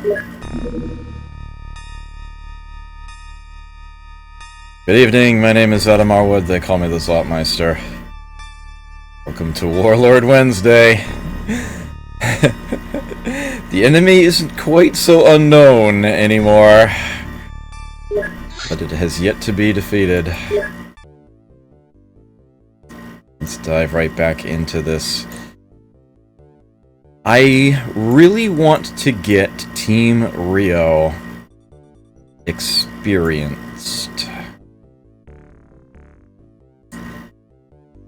Good evening, my name is Adam Arwood, they call me the Zopmeister. Welcome to Warlord Wednesday. The enemy isn't quite so unknown anymore, but it has yet to be defeated. Let's dive right back into this. I really want to get Team Rio experienced.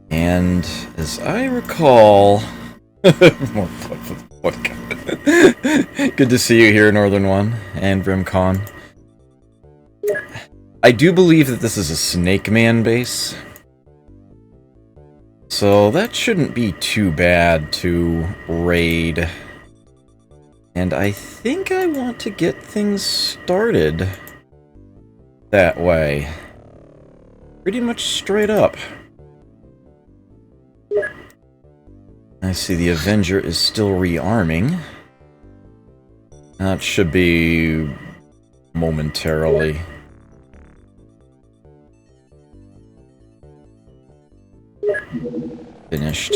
And as I recall... Good to see you here, Northern One, and Brimcon. I do believe that this is a Snake Man base. So that shouldn't be too bad to raid. And I think I want to get things started that way. Pretty much straight up. I see the Avenger is still rearming. That should be momentarily. Finished.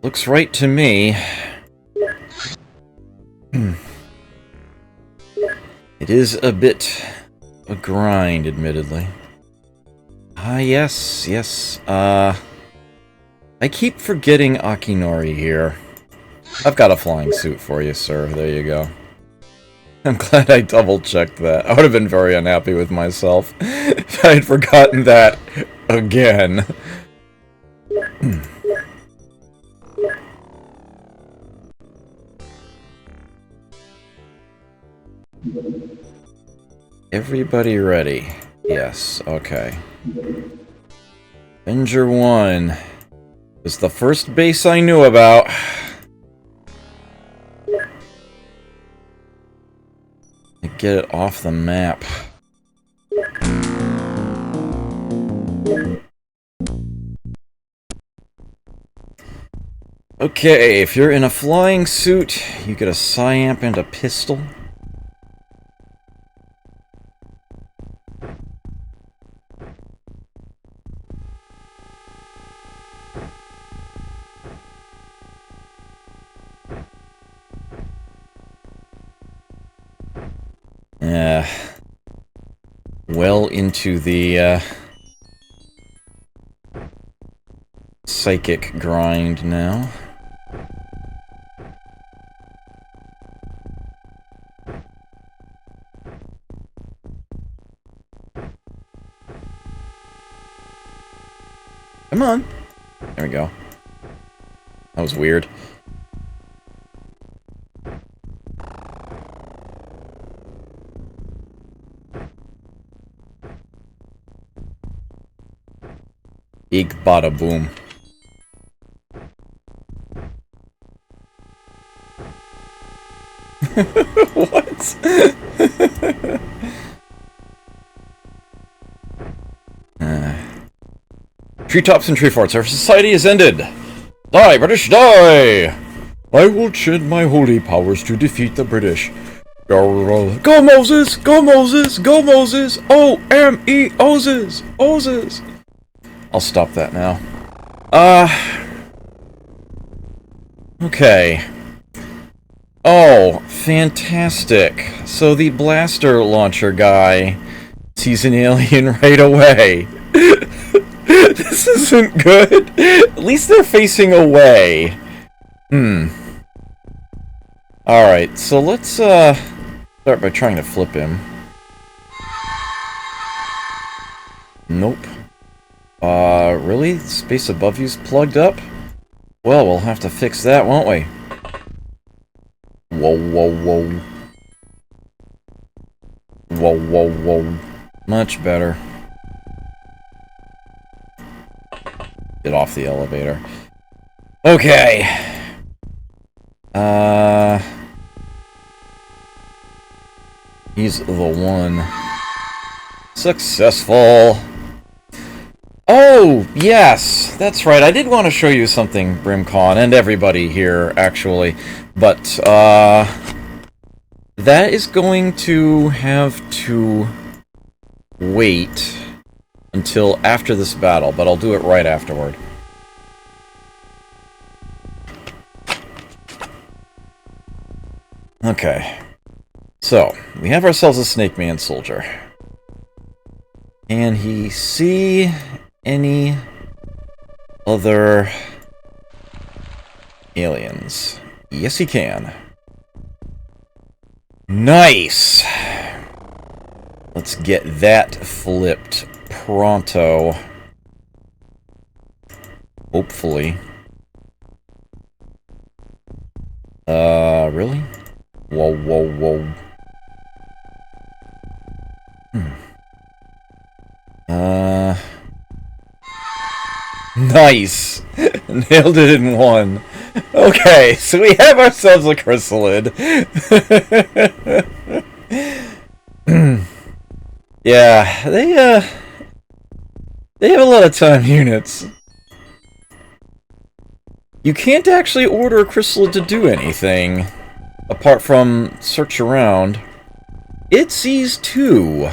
Looks right to me. It is a bit a grind, admittedly. Yes. I keep forgetting Akinori here. I've got a flying suit for you, sir. There you go. I'm glad I double-checked that. I would have been very unhappy with myself if I had forgotten that again. Everybody ready? Yes, okay. Avenger 1 was the first base I knew about. Get it off the map. Okay, if you're in a flying suit, you get a Psyamp and a pistol. Well into the psychic grind now. Come on. There we go. That was weird. Big bada boom. What? Treetops and tree forts. Our society is ended. Die, British, die! I will shed my holy powers to defeat the British. Go Moses! Go Moses! Go Moses! O-M-E! Oses! Oses! I'll stop that now. Okay. Oh, fantastic. So the blaster launcher guy sees an alien right away. This isn't good. At least they're facing away. Alright, so let's start by trying to flip him. Nope. Really? The space above you's plugged up? Well, we'll have to fix that, won't we? Whoa, whoa, whoa. Whoa, whoa, whoa. Much better. Get off the elevator. Okay. He's the one. Successful. Oh, yes, that's right. I did want to show you something, Brimcon, and everybody here, actually. But, that is going to have to wait until after this battle, but I'll do it right afterward. Okay. So, we have ourselves a Snake Man soldier. Can he see any other aliens? Yes, he can. Nice! Let's get that flipped pronto. Hopefully. Really? Whoa, whoa, whoa. Nice! Nailed it in one. Okay, so we have ourselves a chrysalid. Yeah, they have a lot of time units. You can't actually order a chrysalid to do anything, apart from search around. It sees two.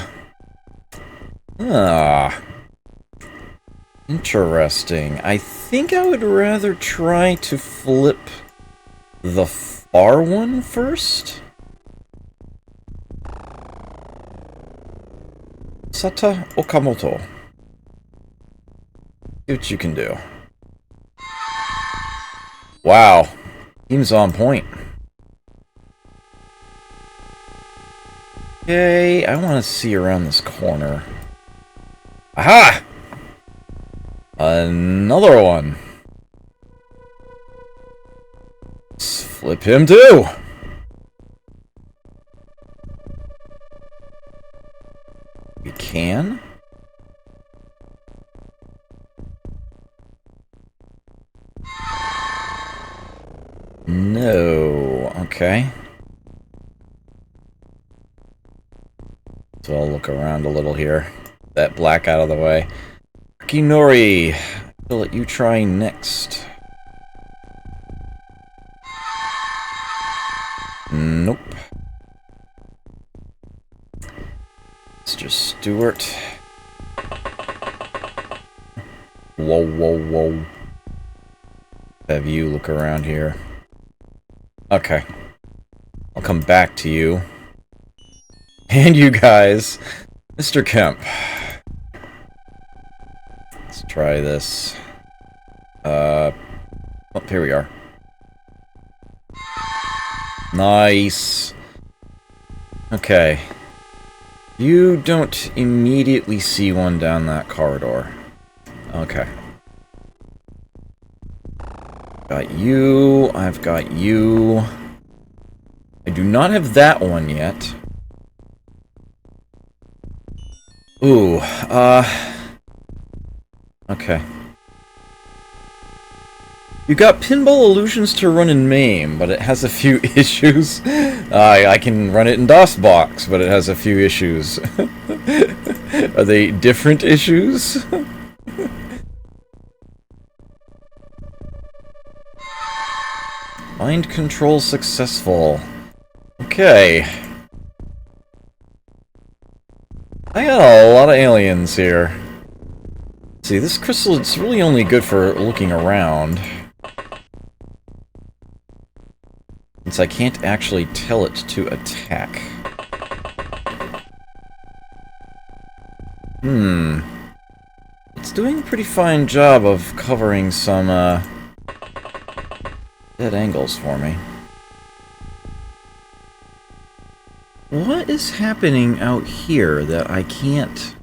Ah. Interesting. I think I would rather try to flip the far one first. Sata Okamoto. See what you can do. Wow. Team's on point. Okay, I want to see around this corner. Aha! Another one. Let's flip him too. We can. No. Okay. So I'll look around a little here. That black out of the way. Kinori, I'll let you try next. Nope. Mr. Stewart. Whoa, whoa, whoa. Have you look around here. Okay. I'll come back to you. And you guys. Mr. Kemp. Let's try this. Oh, here we are. Nice. Okay. You don't immediately see one down that corridor. Okay. Got you. I've got you. I do not have that one yet. Ooh, okay. You got Pinball Illusions to run in MAME, but it has a few issues. I can run it in DOSBox, but it has a few issues. Are they different issues? Mind control successful. Okay. I got a lot of aliens here. See, this crystal is really only good for looking around. Since I can't actually tell it to attack. It's doing a pretty fine job of covering some, dead angles for me. What is happening out here that I can't...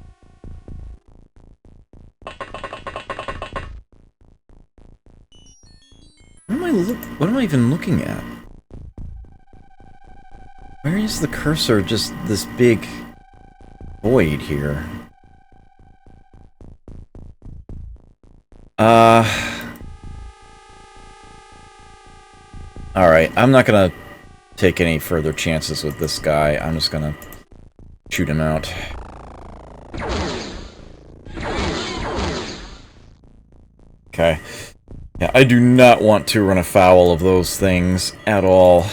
What am I even looking at? Where is the cursor just this big void here? Alright, I'm not gonna take any further chances with this guy. I'm just gonna shoot him out. Okay. Yeah, I do not want to run afoul of those things at all.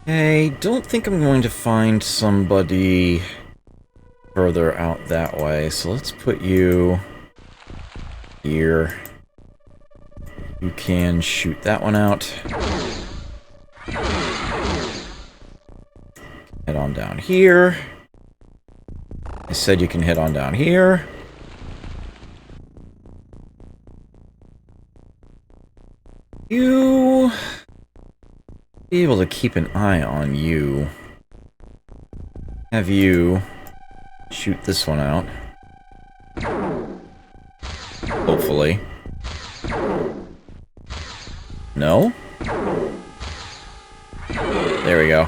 I don't think I'm going to find somebody further out that way, so let's put you here. You can shoot that one out. Head on down here. I said you can head on down here. You... be able to keep an eye on you. Have you shoot this one out. Hopefully. No? There we go.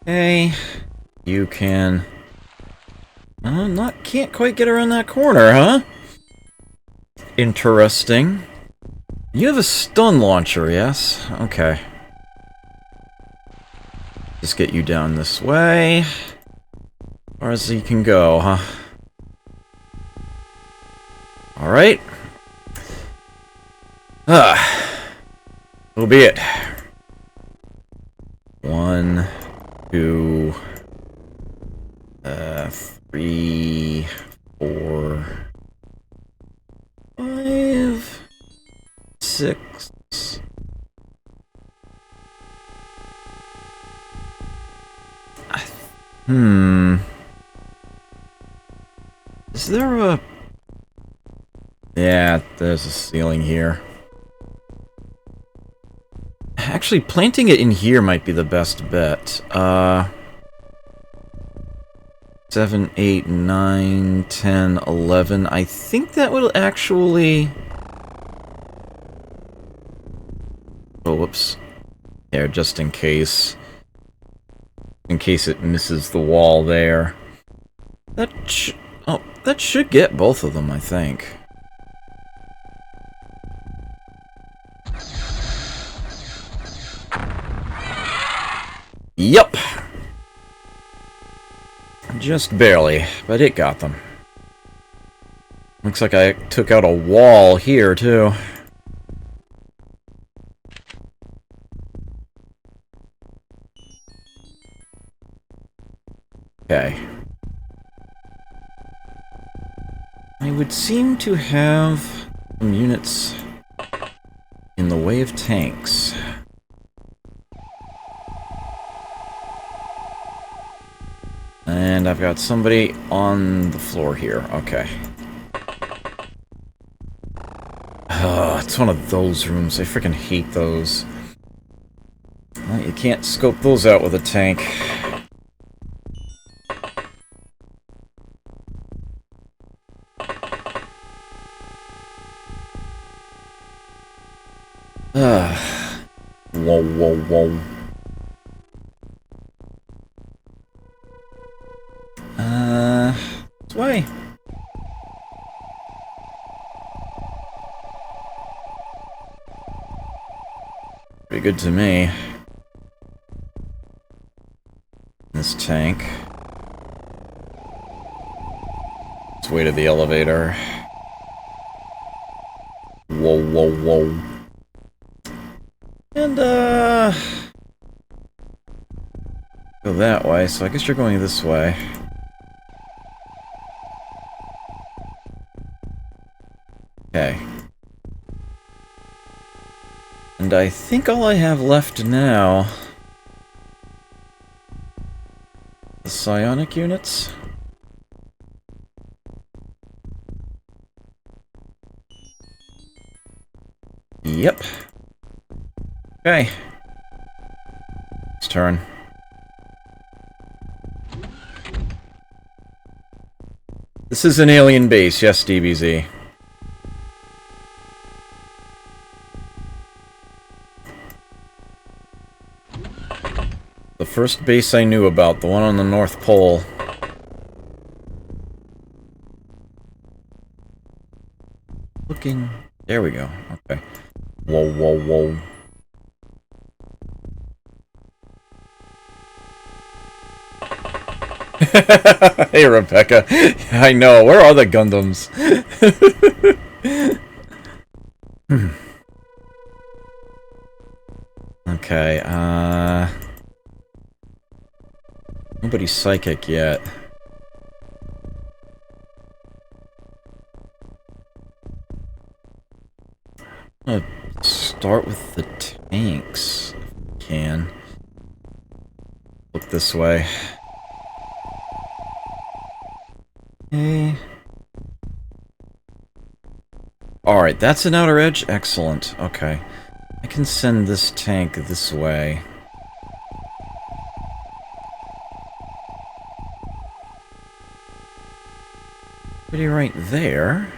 Hey, you can... can't quite get around that corner, huh? Interesting. You have a stun launcher, yes? Okay. Just get you down this way. As far as you can go, huh? Alright. So be it. 1, 2, 3, 4, 5, 6. Is there a... Yeah, there's a ceiling here. Actually, planting it in here might be the best bet. 7, 8, 9, 10, 11. I think that will actually... Oh, whoops. There, just in case. In case it misses the wall there. That should get both of them, I think. Yup! Just barely, but it got them. Looks like I took out a wall here, too. Okay. I would seem to have some units in the way of tanks. And I've got somebody on the floor here. Okay. It's one of those rooms. I freaking hate those. Well, you can't scope those out with a tank. Whoa, whoa, whoa. This way. Pretty good to me. This tank. Let's wait at the elevator. Whoa, whoa, whoa. And, go that way, so I guess you're going this way. Okay. And I think all I have left now... the psionic units? Yep. Okay. It's turn. This is an alien base, yes, DBZ. The first base I knew about, the one on the North Pole. Looking... There we go. Okay. Whoa, whoa, whoa. Hey, Rebecca. I know. Where are the Gundams? Okay, nobody's psychic yet. I'm gonna start with the tanks, if we can. Look this way. Okay. Alright, that's an outer edge? Excellent. Okay. I can send this tank this way. Pretty right there.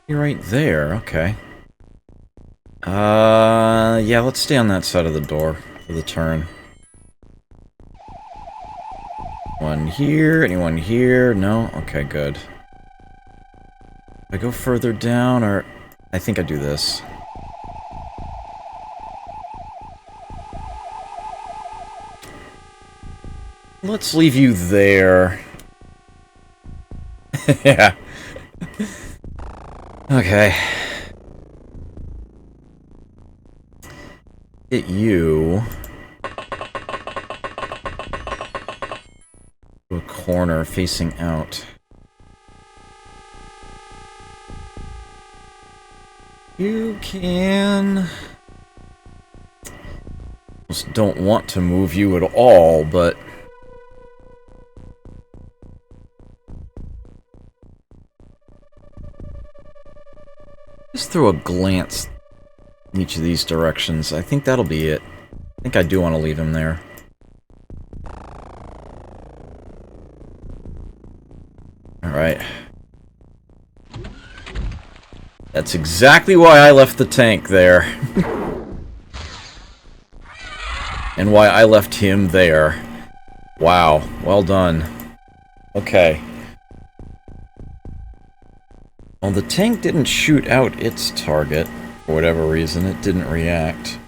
Pretty right there, okay. Yeah, let's stay on that side of the door for the turn. One here, anyone here? No? Okay, good. I go further down, or... I think I do this. Let's leave you there. Yeah. Okay. Get you... to a corner facing out. You can... Just don't want to move you at all, but... Just throw a glance in each of these directions. I think that'll be it. I think I do want to leave him there. Alright. That's exactly why I left the tank there. And why I left him there. Wow. Well done. Okay. Well, the tank didn't shoot out its target. For whatever reason, it didn't react.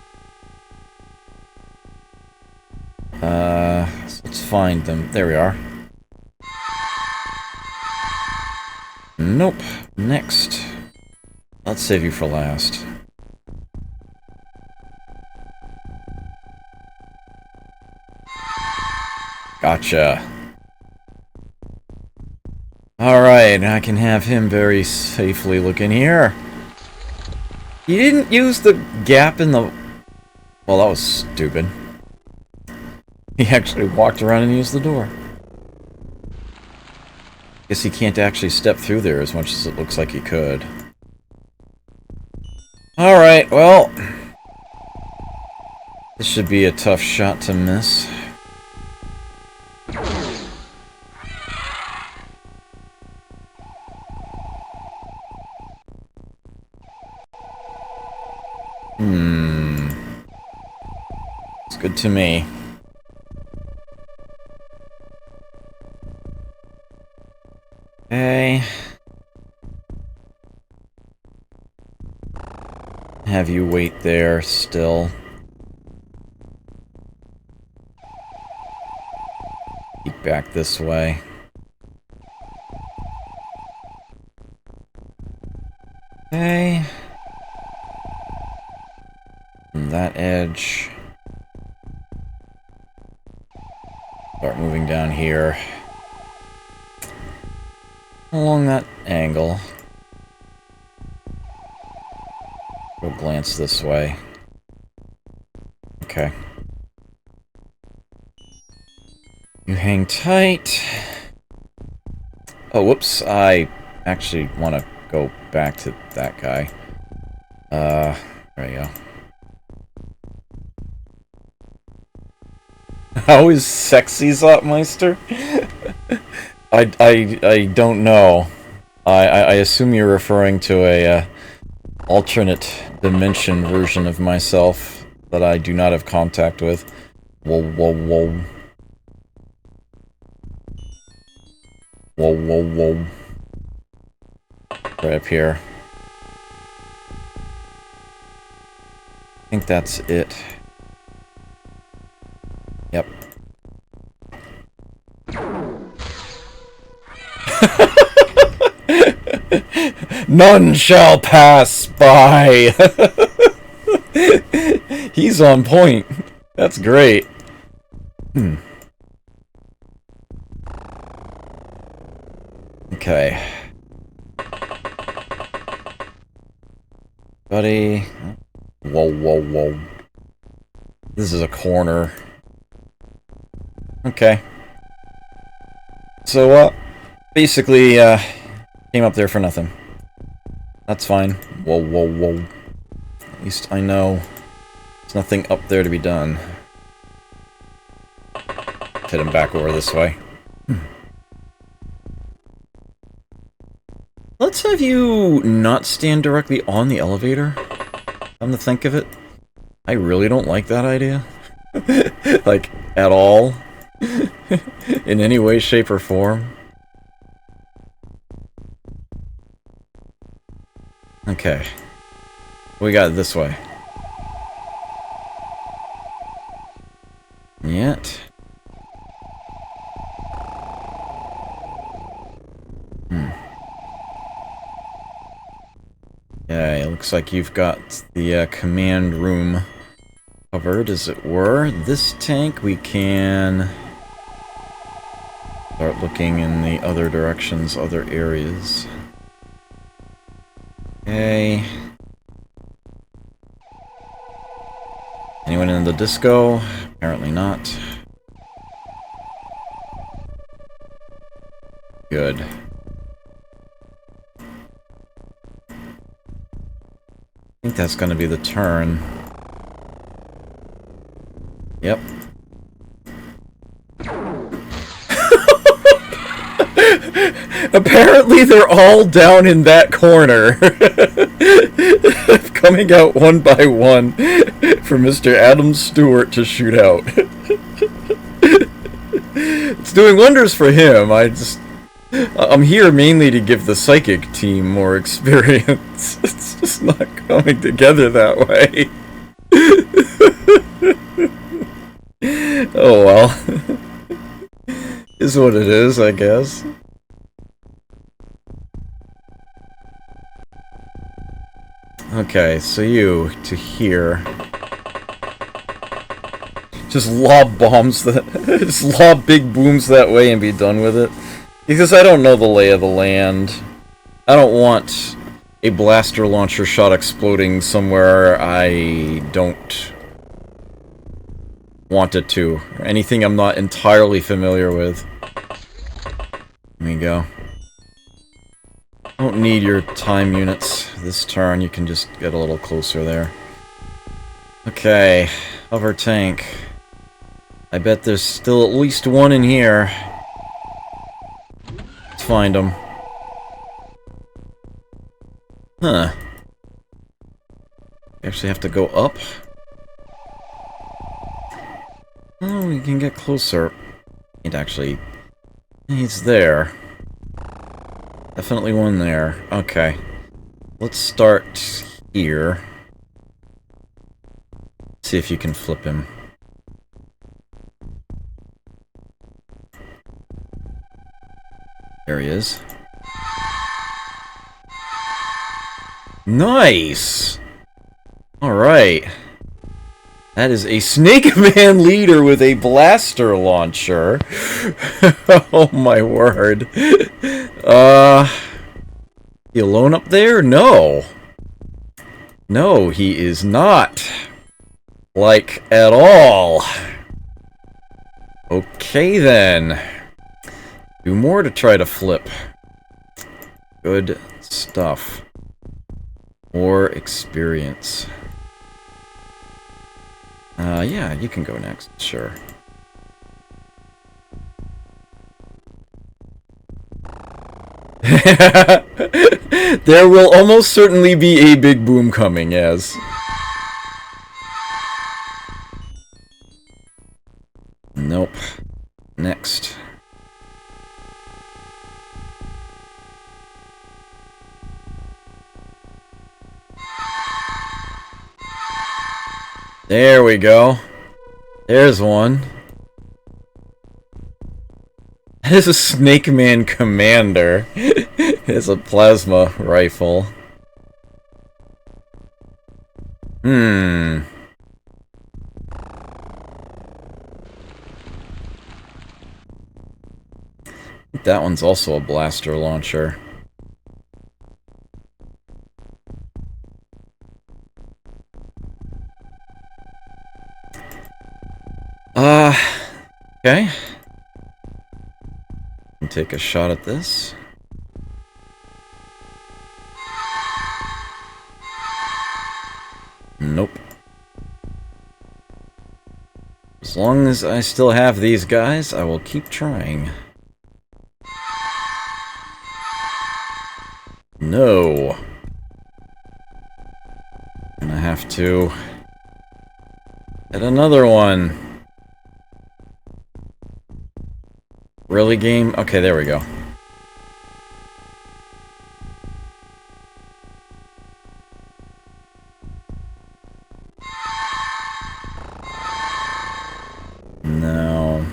So let's find them. There we are. Nope. Next. Let's save you for last. Gotcha. Alright, I can have him very safely look in here. He didn't use the gap in the... Well, that was stupid. He actually walked around and used the door. Guess he can't actually step through there as much as it looks like he could. Alright, well... This should be a tough shot to miss. It's good to me. Okay. Have you wait there still. Keep back this way. Okay. From that edge. Start moving down here. Along that angle. Go glance this way. Okay. You hang tight. Oh, whoops. I actually want to go back to that guy. There you go. How is sexy, Zotmeister? I don't know. I assume you're referring to a alternate dimension version of myself that I do not have contact with. Whoa, whoa, whoa. Whoa, whoa, whoa. Right up here. I think that's it. None shall pass by. He's on point. That's great. Okay. Buddy. Whoa, whoa, whoa. This is a corner. Okay. So, basically, came up there for nothing. That's fine. Whoa, whoa, whoa. At least I know there's nothing up there to be done. Hit him back over this way. Let's have you not stand directly on the elevator. Come to think of it, I really don't like that idea. Like, at all. In any way, shape, or form. Okay. We got it this way. Yet. Yeah, it looks like you've got the command room covered, as it were. This tank, we can start looking in the other directions, other areas. Okay. Anyone in the disco? Apparently not. Good. I think that's going to be the turn. Yep. Apparently they're all down in that corner. Coming out one by one for Mr. Adam Stewart to shoot out. It's doing wonders for him. I'm here mainly to give the psychic team more experience. It's just not coming together that way. Oh well. Is what it is, I guess. Okay, so you to here. Just lob bombs that just lob big booms that way and be done with it. Because I don't know the lay of the land. I don't want a blaster launcher shot exploding somewhere I don't want it to. Or anything I'm not entirely familiar with. There you go. Don't need your time units this turn. You can just get a little closer there. Okay. Hover tank. I bet there's still at least one in here. Find them. Huh. You actually have to go up? Oh, we can get closer. It actually... He's there. Definitely one there. Okay. Let's start here. See if you can flip him. There he is. Nice! Alright. That is a Snake Man leader with a blaster launcher. Oh my word. He alone up there? No. No, he is not. Like, at all. Okay then. Do more to try to flip. Good stuff. More experience. Yeah, you can go next, sure. There will almost certainly be a big boom coming, yes. Nope. Next. There we go. There's one. That is a Snake Man Commander. It's a plasma rifle. That one's also a blaster launcher. Okay. Take a shot at this. Nope. As long as I still have these guys, I will keep trying. No. And I have to hit another one. Really, game? Okay, there we go. No.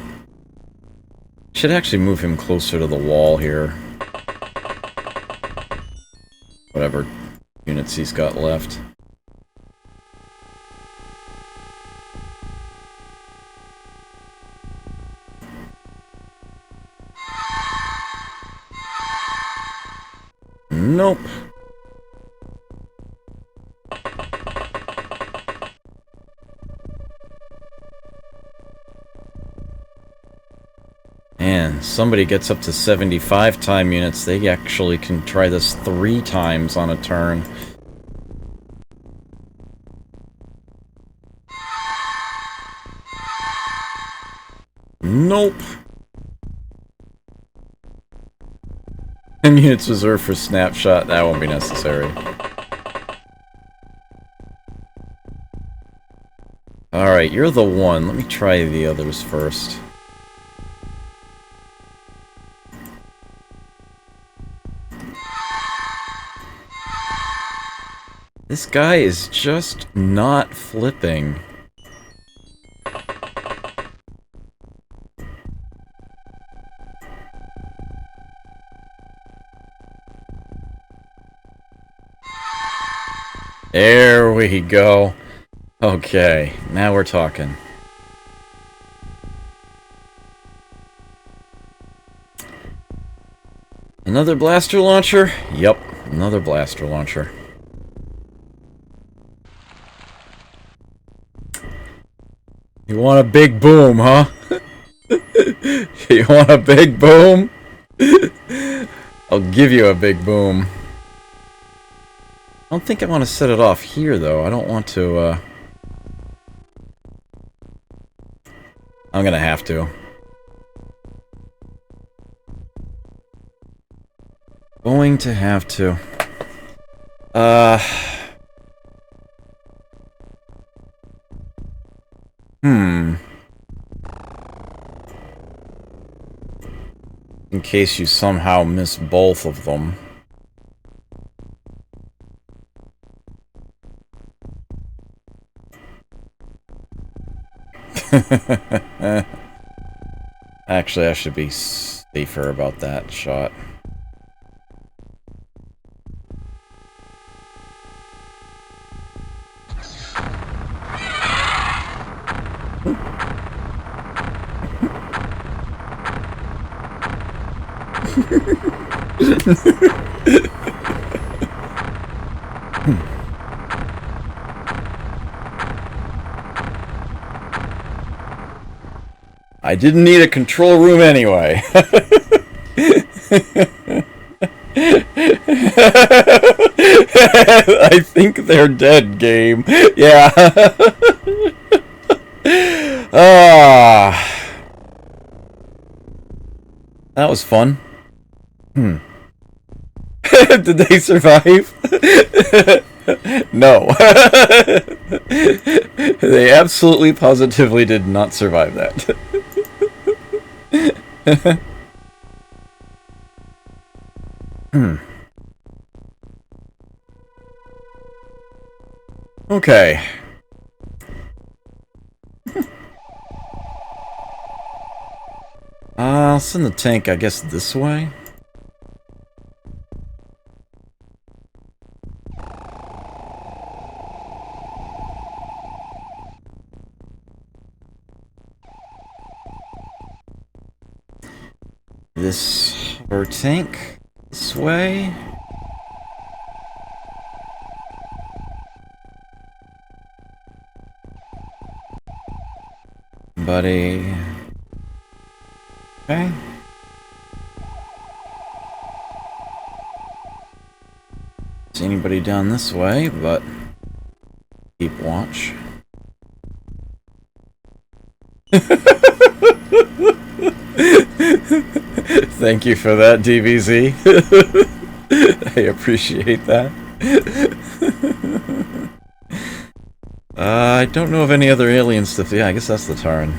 Should actually move him closer to the wall here. Whatever units he's got left. Nope. And somebody gets up to 75 time units, they actually can try this 3 times on a turn. Nope. 10 units reserved for snapshot, that won't be necessary. Alright, you're the one. Let me try the others first. This guy is just not flipping. There we go. Okay, now we're talking. Another blaster launcher? Yep, another blaster launcher. You want a big boom, huh? You want a big boom? I'll give you a big boom. I don't think I want to set it off here, though. I don't want to, I'm gonna have to. Going to have to. In case you somehow miss both of them. Actually, I should be safer about that shot. I didn't need a control room anyway. I think they're dead, game. Yeah. That was fun. Did they survive? No. They absolutely positively did not survive that. Okay. I'll send the tank, I guess, this way. This hover tank this way. Buddy. Okay. See anybody down this way, but keep watch. Thank you for that, DBZ. I appreciate that. I don't know of any other alien stuff. Yeah, I guess that's the Taran.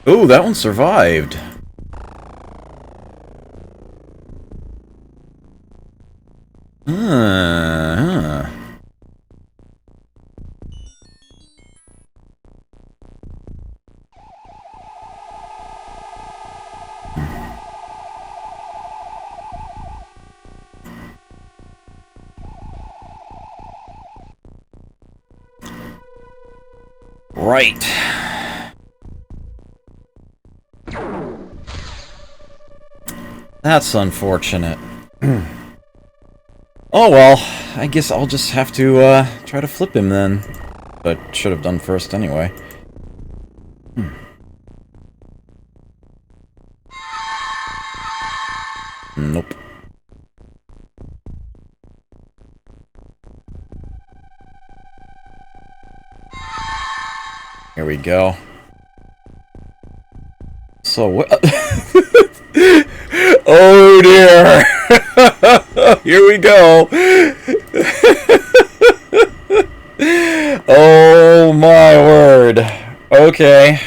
Ooh, that one survived. Right. That's unfortunate. Oh well, I guess I'll just have to try to flip him then. But should have done first anyway. Nope. Here we go. So what? Oh dear! Here we go! Oh my word! Okay.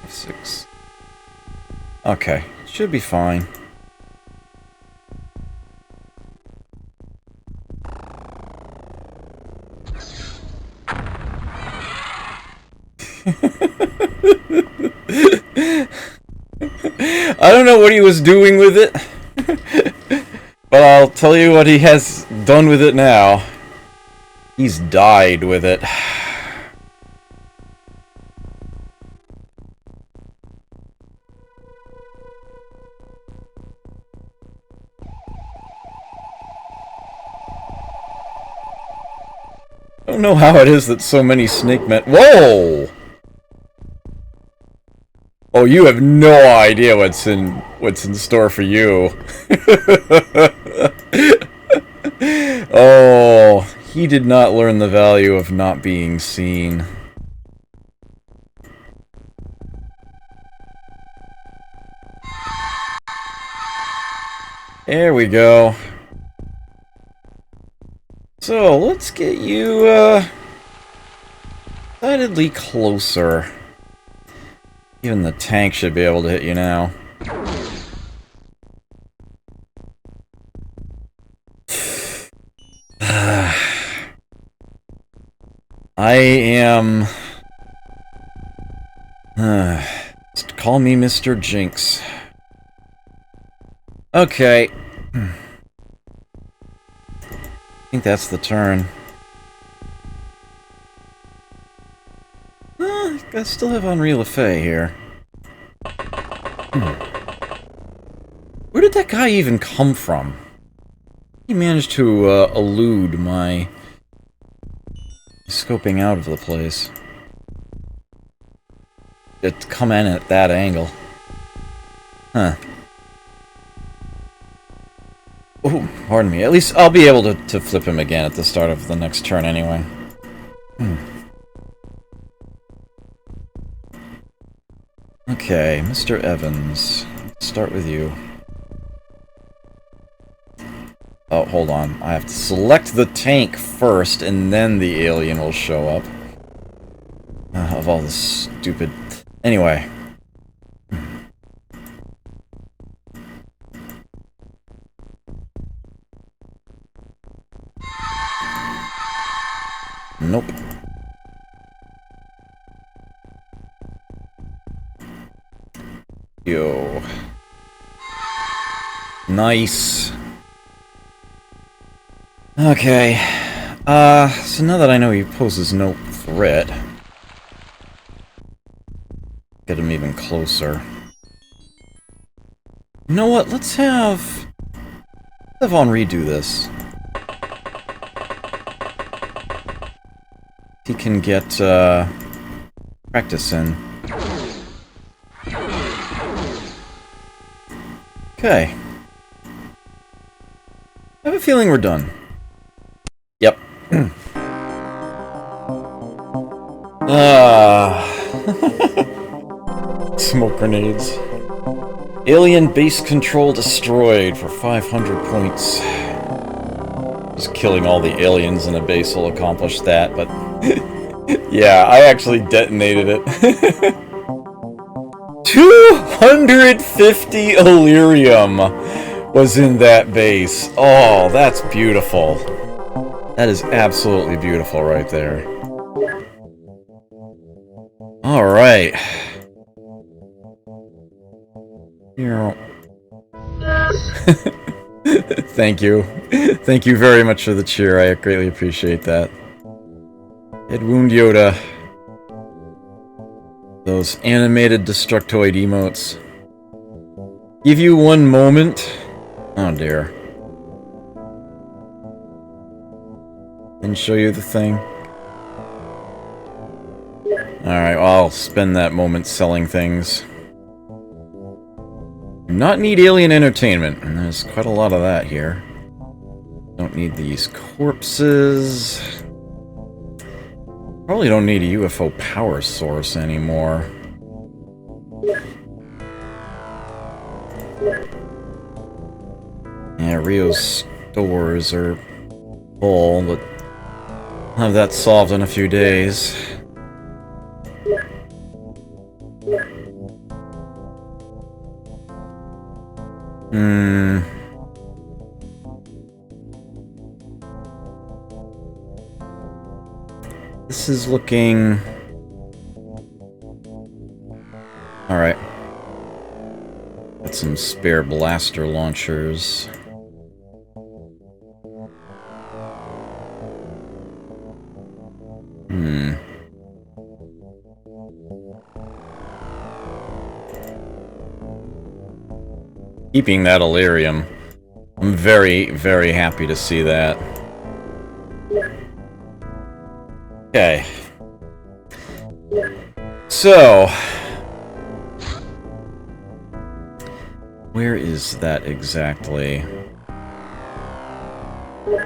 Six. Okay, should be fine. I don't know what he was doing with it, but I'll tell you what he has done with it now. He's died with it. I don't know how it is that so many snake men— Whoa! Oh, you have no idea what's in store for you. Oh, he did not learn the value of not being seen. There we go. So, let's get you, decidedly closer. Even the tank should be able to hit you now. I am... just call me Mr. Jinx. Okay. I think that's the turn. I still have Henri Lefay here. Where did that guy even come from? He managed to elude my scoping out of the place. It's come in at that angle. Huh. Oh, pardon me. At least I'll be able to flip him again at the start of the next turn anyway. Okay, Mr. Evans. Let's start with you. Oh, hold on. I have to select the tank first, and then the alien will show up. Of all this stupid... Anyway. Nope. Yo. Nice. Okay. So now that I know he poses no threat, get him even closer. You know what? Let's have Henri do this. He can get practice in. Okay. I have a feeling we're done. Yep. Smoke grenades. Alien base control destroyed for 500 points. Just killing all the aliens in a base will accomplish that, but... yeah, I actually detonated it. 250 Illyrium was in that base. Oh, that's beautiful. That is absolutely beautiful right there. Alright. Thank you. Thank you very much for the cheer. I greatly appreciate that. Head wound Yoda. Those animated Destructoid emotes. Give you one moment. Oh dear. And show you the thing. Alright, well, I'll spend that moment selling things. Do not need alien entertainment, and there's quite a lot of that here. Don't need these corpses. Probably don't need a UFO power source anymore. Yeah, Rio's stores are full, but I'll have that solved in a few days. This is looking... Alright. Got some spare blaster launchers. Keeping that Illyrium. I'm very, very happy to see that. Okay. So... where is that exactly? Is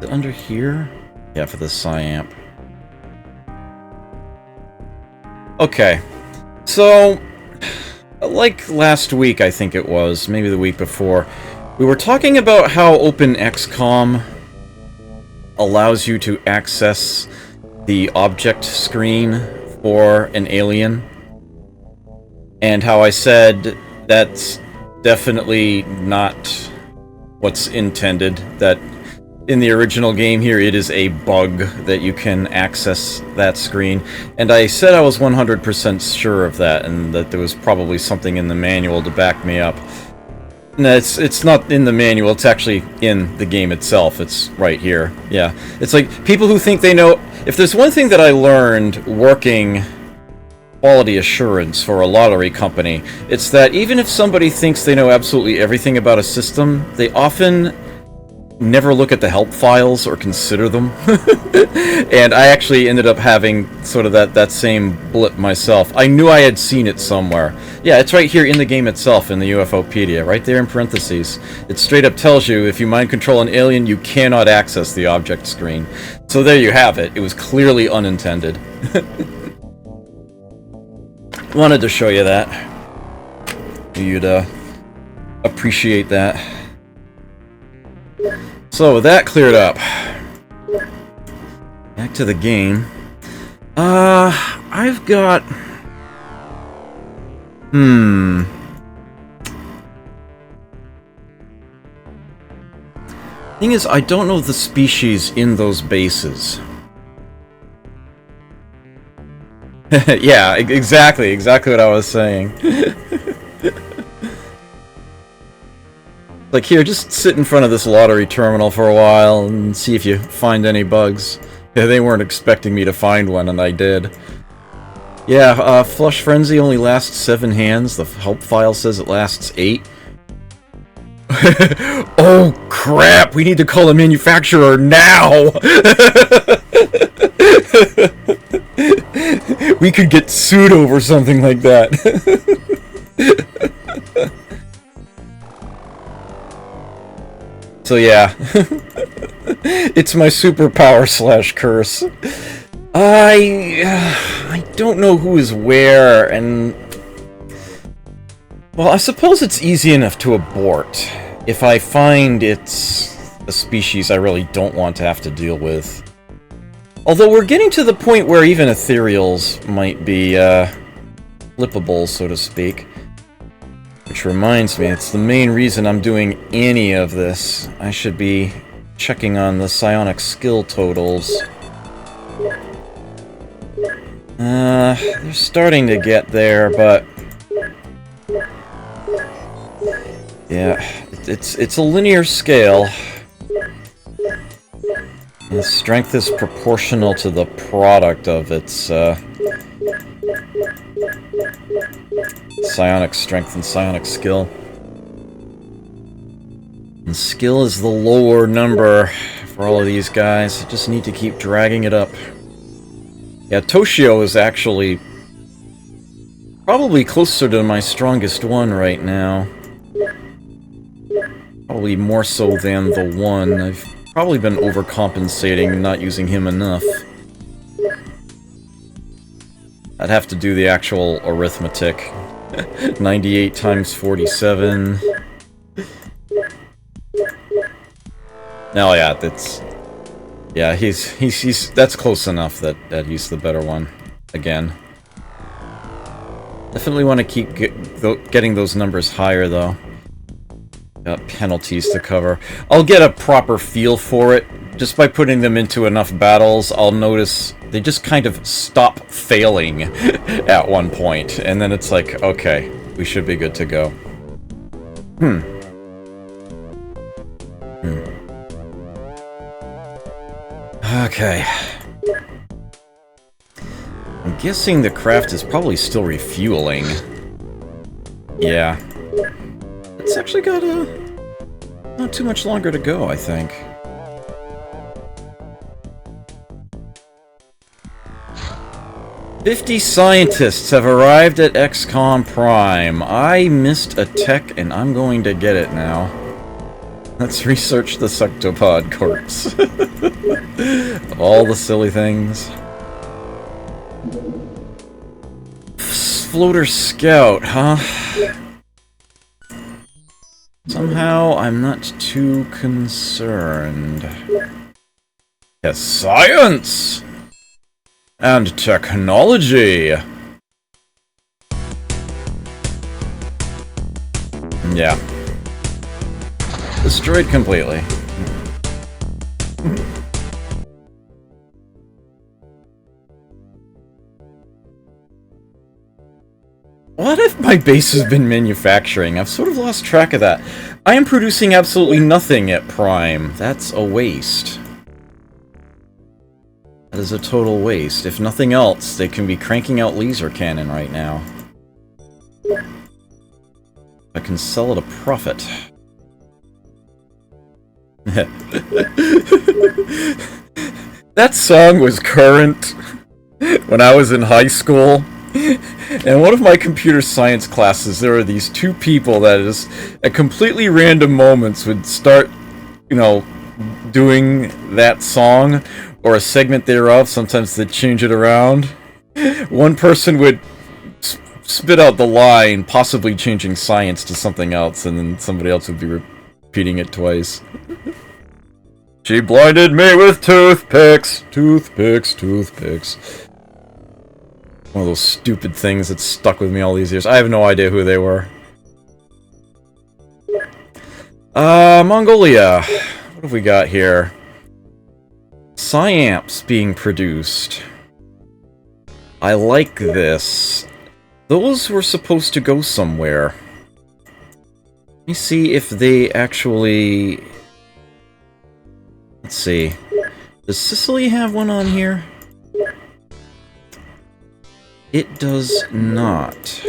it under here? Yeah, for the Psyamp. Okay. So... like last week, I think it was, maybe the week before, we were talking about how OpenXCOM allows you to access the object screen for an alien, and how I said that's definitely not what's intended, that in the original game here it is a bug that you can access that screen, and I said I was 100% sure of that, and that there was probably something in the manual to back me up. No, it's not in the manual, it's actually in the game itself. It's right here. Yeah. It's like, people who think they know... If there's one thing that I learned working quality assurance for a lottery company, it's that even if somebody thinks they know absolutely everything about a system, they often never look at the help files or consider them. And I actually ended up having sort of that same blip myself. I knew I had seen it somewhere. Yeah, it's right here in the game itself, in the UFOpedia, right there in parentheses. It straight up tells you, if you mind control an alien, you cannot access the object screen. So there you have it. It was clearly unintended. Wanted to show you that. You'd appreciate that. So, with that cleared up, back to the game. I've got... Thing is, I don't know the species in those bases. Yeah, exactly what I was saying. Like, here, just sit in front of this lottery terminal for a while and see if you find any bugs. Yeah, they weren't expecting me to find one, and I did. Yeah, Flush Frenzy only lasts 7 hands. The help file says it lasts 8. Oh, crap! We need to call the manufacturer now! We could get sued over something like that. So yeah, it's my superpower / curse. I don't know who is where, and... Well, I suppose it's easy enough to abort if I find it's a species I really don't want to have to deal with. Although we're getting to the point where even ethereals might be, flippable, so to speak. Which reminds me, it's the main reason I'm doing any of this. I should be checking on the psionic skill totals. They're starting to get there, but... Yeah, it's a linear scale. The strength is proportional to the product of its, psionic strength and psionic skill. And skill is the lower number for all of these guys. I just need to keep dragging it up. Yeah, Toshio is actually probably closer to my strongest one right now. Probably more so than the one. I've probably been overcompensating and not using him enough. I'd have to do the actual arithmetic. 98 times 47. No, yeah, that's... Yeah, he's that's close enough that he's the better one. Again. Definitely want to keep getting those numbers higher, though. Got penalties to cover. I'll get a proper feel for it. Just by putting them into enough battles, I'll notice they just kind of stop failing at one point. And then it's like, okay, we should be good to go. Okay. I'm guessing the craft is probably still refueling. Yeah. It's actually got not too much longer to go, I think. "50 scientists have arrived at XCOM Prime. I missed a tech and I'm going to get it now. Let's research the Sectopod corpse." Of all the silly things. Floater Scout, huh? Somehow, I'm not too concerned. Yes, science! And technology! Yeah. Destroyed completely. What if my base has been manufacturing? I've sort of lost track of that. I am producing absolutely nothing at Prime. That's a waste. That is a total waste. If nothing else, they can be cranking out laser cannon right now. I can sell at a profit. That song was current when I was in high school. In one of my computer science classes, there were these two people that is, at completely random moments, would start, you know, doing that song, or a segment thereof. Sometimes they'd change it around. One person would spit out the line, possibly changing science to something else, and then somebody else would be repeating it twice. She blinded me with toothpicks. Toothpicks, toothpicks. One of those stupid things that stuck with me all these years. I have no idea who they were. Mongolia. What have we got here? Psyamps being produced. I like this. Those were supposed to go somewhere. Let me see if they actually... Let's see. Does Sicily have one on here? It does not.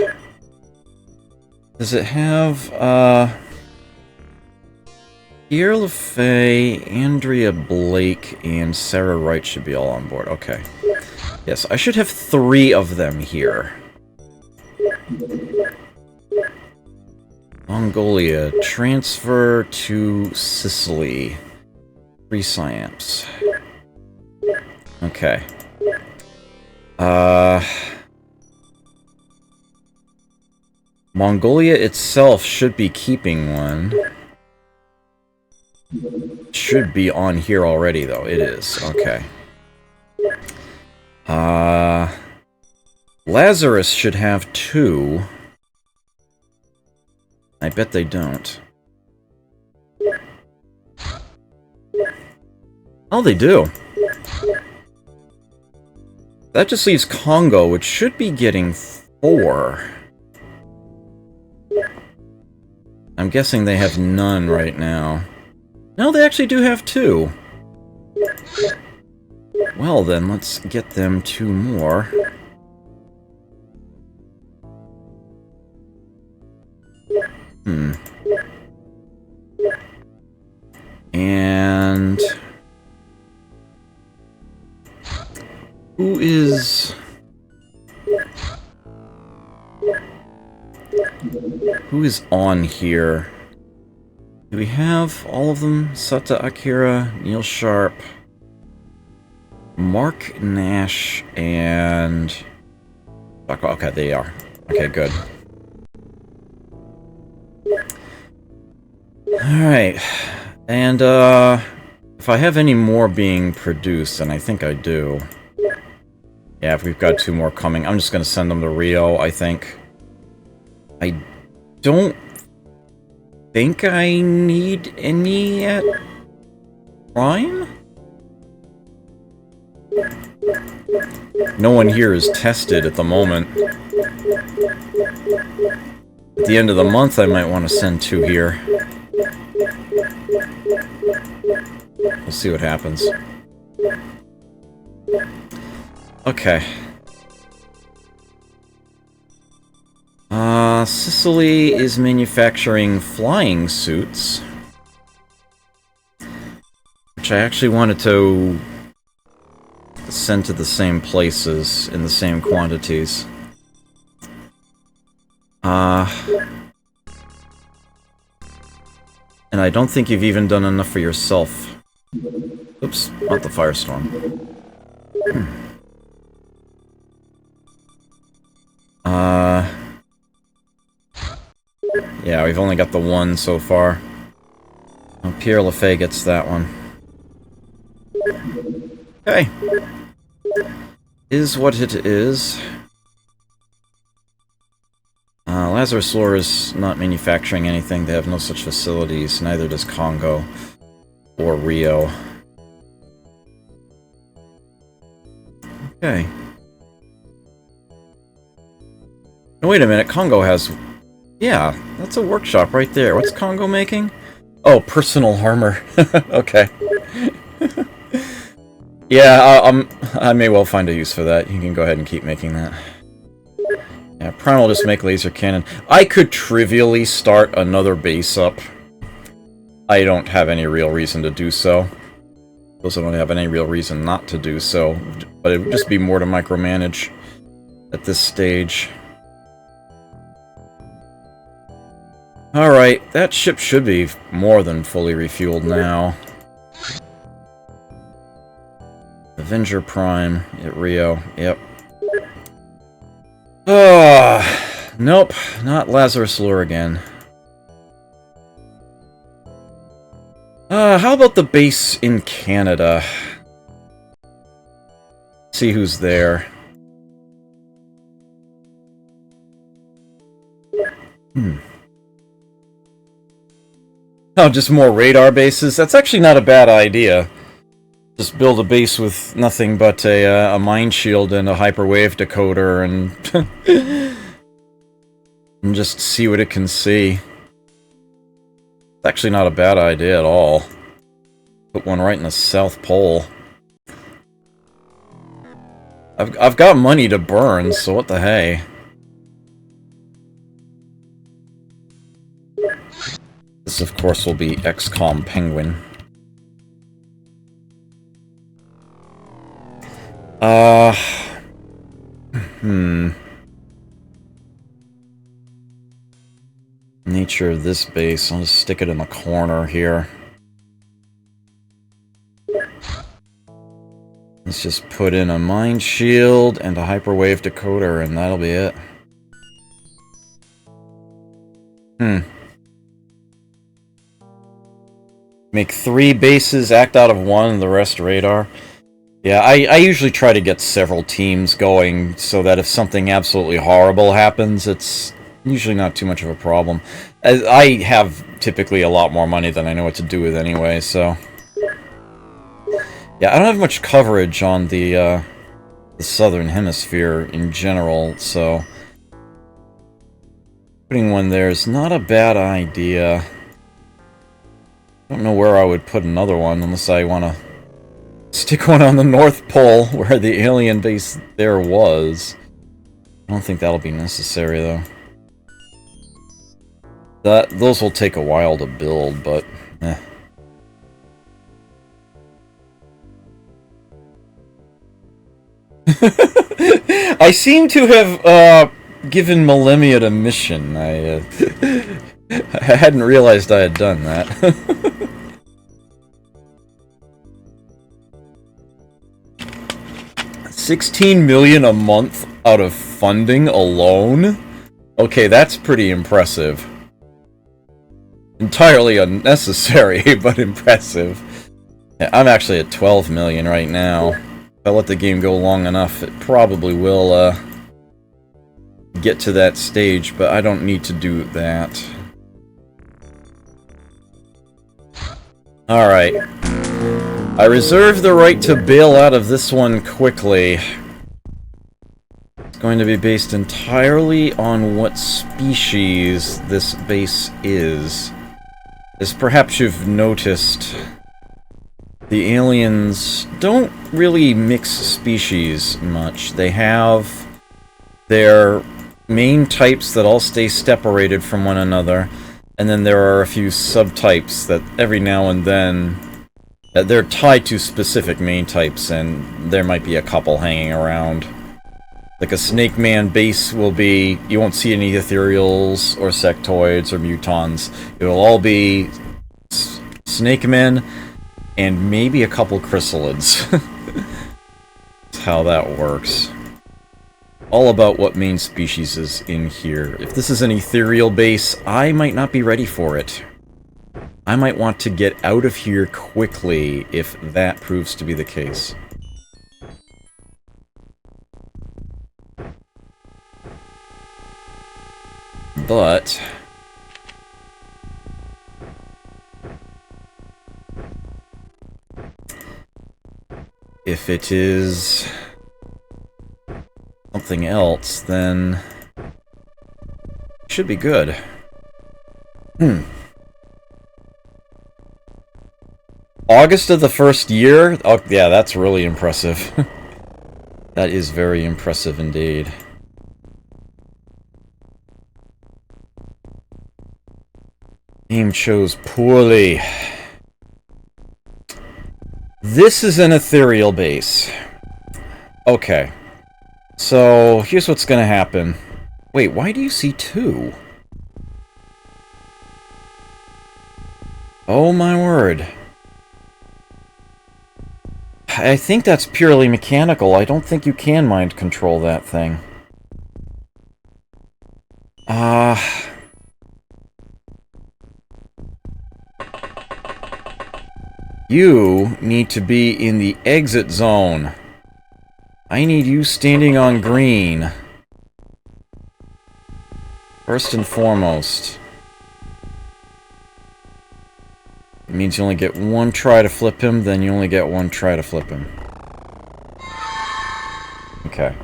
Does it have, Pierre LeFay, Andrea Blake, and Sarah Wright should be all on board. Okay. Yes, I should have 3 of them here. Mongolia. Transfer to Sicily. 3 Psyamps. Okay. Mongolia itself should be keeping one. Should be on here already, though. It is. Okay. Lazarus should have 2. I bet they don't. Oh, they do. That just leaves Congo, which should be getting 4. I'm guessing they have none right now. No, they actually do have 2. Well then, let's get them 2 more. And... Who is... Who is on here? Do we have all of them? Sata Akira, Neil Sharp, Mark Nash, and... Okay, they are. Okay, good. Alright. And, if I have any more being produced, and I think I do... Yeah, if we've got 2 more coming, I'm just gonna send them to Rio, I think. I don't think I need any at Prime? No one here is tested at the moment. At the end of the month, I might want to send 2 here. We'll see what happens. Okay. Sicily is manufacturing flying suits. Which I actually wanted to send to the same places in the same quantities. And I don't think you've even done enough for yourself. Oops, not the Firestorm. Yeah, we've only got the 1 so far. Oh, Pierre LeFay gets that one. Okay. Is what it is. Lazarus Lore is not manufacturing anything. They have no such facilities. Neither does Congo or Rio. Okay. Oh, wait a minute. Congo has... Yeah, that's a workshop right there. What's Congo making? Oh, personal armor. Okay. Yeah, I may well find a use for that. You can go ahead and keep making that. Yeah, Prime will just make laser cannon. I could trivially start another base up. I don't have any real reason to do so. Also don't have any real reason not to do so. But it would just be more to micromanage at this stage. Alright, that ship should be more than fully refueled now. Avenger Prime at Rio, yep. Nope, not Lazarus Lure again. How about the base in Canada? See who's there. Oh, just more radar bases? That's actually not a bad idea. Just build a base with nothing but a mine shield and a hyperwave decoder and... and just see what it can see. It's actually not a bad idea at all. Put one right in the South Pole. I've got money to burn, so what the hey. This, of course, will be XCOM Penguin. Nature of this base, I'll just stick it in the corner here. Let's just put in a mine shield and a hyperwave decoder, and that'll be it. Make 3 bases, act out of 1, and the rest radar. Yeah, I usually try to get several teams going so that if something absolutely horrible happens, it's usually not too much of a problem. I have typically a lot more money than I know what to do with anyway, so... Yeah, I don't have much coverage on the Southern Hemisphere in general, so... Putting one there is not a bad idea. I don't know where I would put another one, unless I want to stick one on the North Pole, where the alien base there was. I don't think that'll be necessary, though. Those will take a while to build, but... eh. I seem to have, given Millennium a mission. I hadn't realized I had done that. $16 million a month out of funding alone? Okay, that's pretty impressive. Entirely unnecessary, but impressive. Yeah, I'm actually at 12 million right now. If I let the game go long enough, it probably will, get to that stage, but I don't need to do that. Alright. I reserve the right to bail out of this one quickly. It's going to be based entirely on what species this base is. As perhaps you've noticed, the aliens don't really mix species much. They have their main types that all stay separated from one another, and then there are a few subtypes that every now and then they're tied to specific main types, and there might be a couple hanging around. Like a Snake Man base will be, you won't see any ethereals or sectoids or mutons. It will all be Snake Men and maybe a couple chrysalids. That's how that works. All about what main species is in here. If this is an ethereal base, I might not be ready for it. I might want to get out of here quickly if that proves to be the case. But... if it is something else, then it should be good. August of the first year? Oh, yeah, that's really impressive. That is very impressive indeed. Game chose poorly. This is an ethereal base. Okay. So, here's what's gonna happen. Wait, why do you see 2? Oh my word. I think that's purely mechanical. I don't think you can mind control that thing. You need to be in the exit zone. I need you standing on green. First and foremost. It means you only get one try to flip him, then you only get one try to flip him. Okay.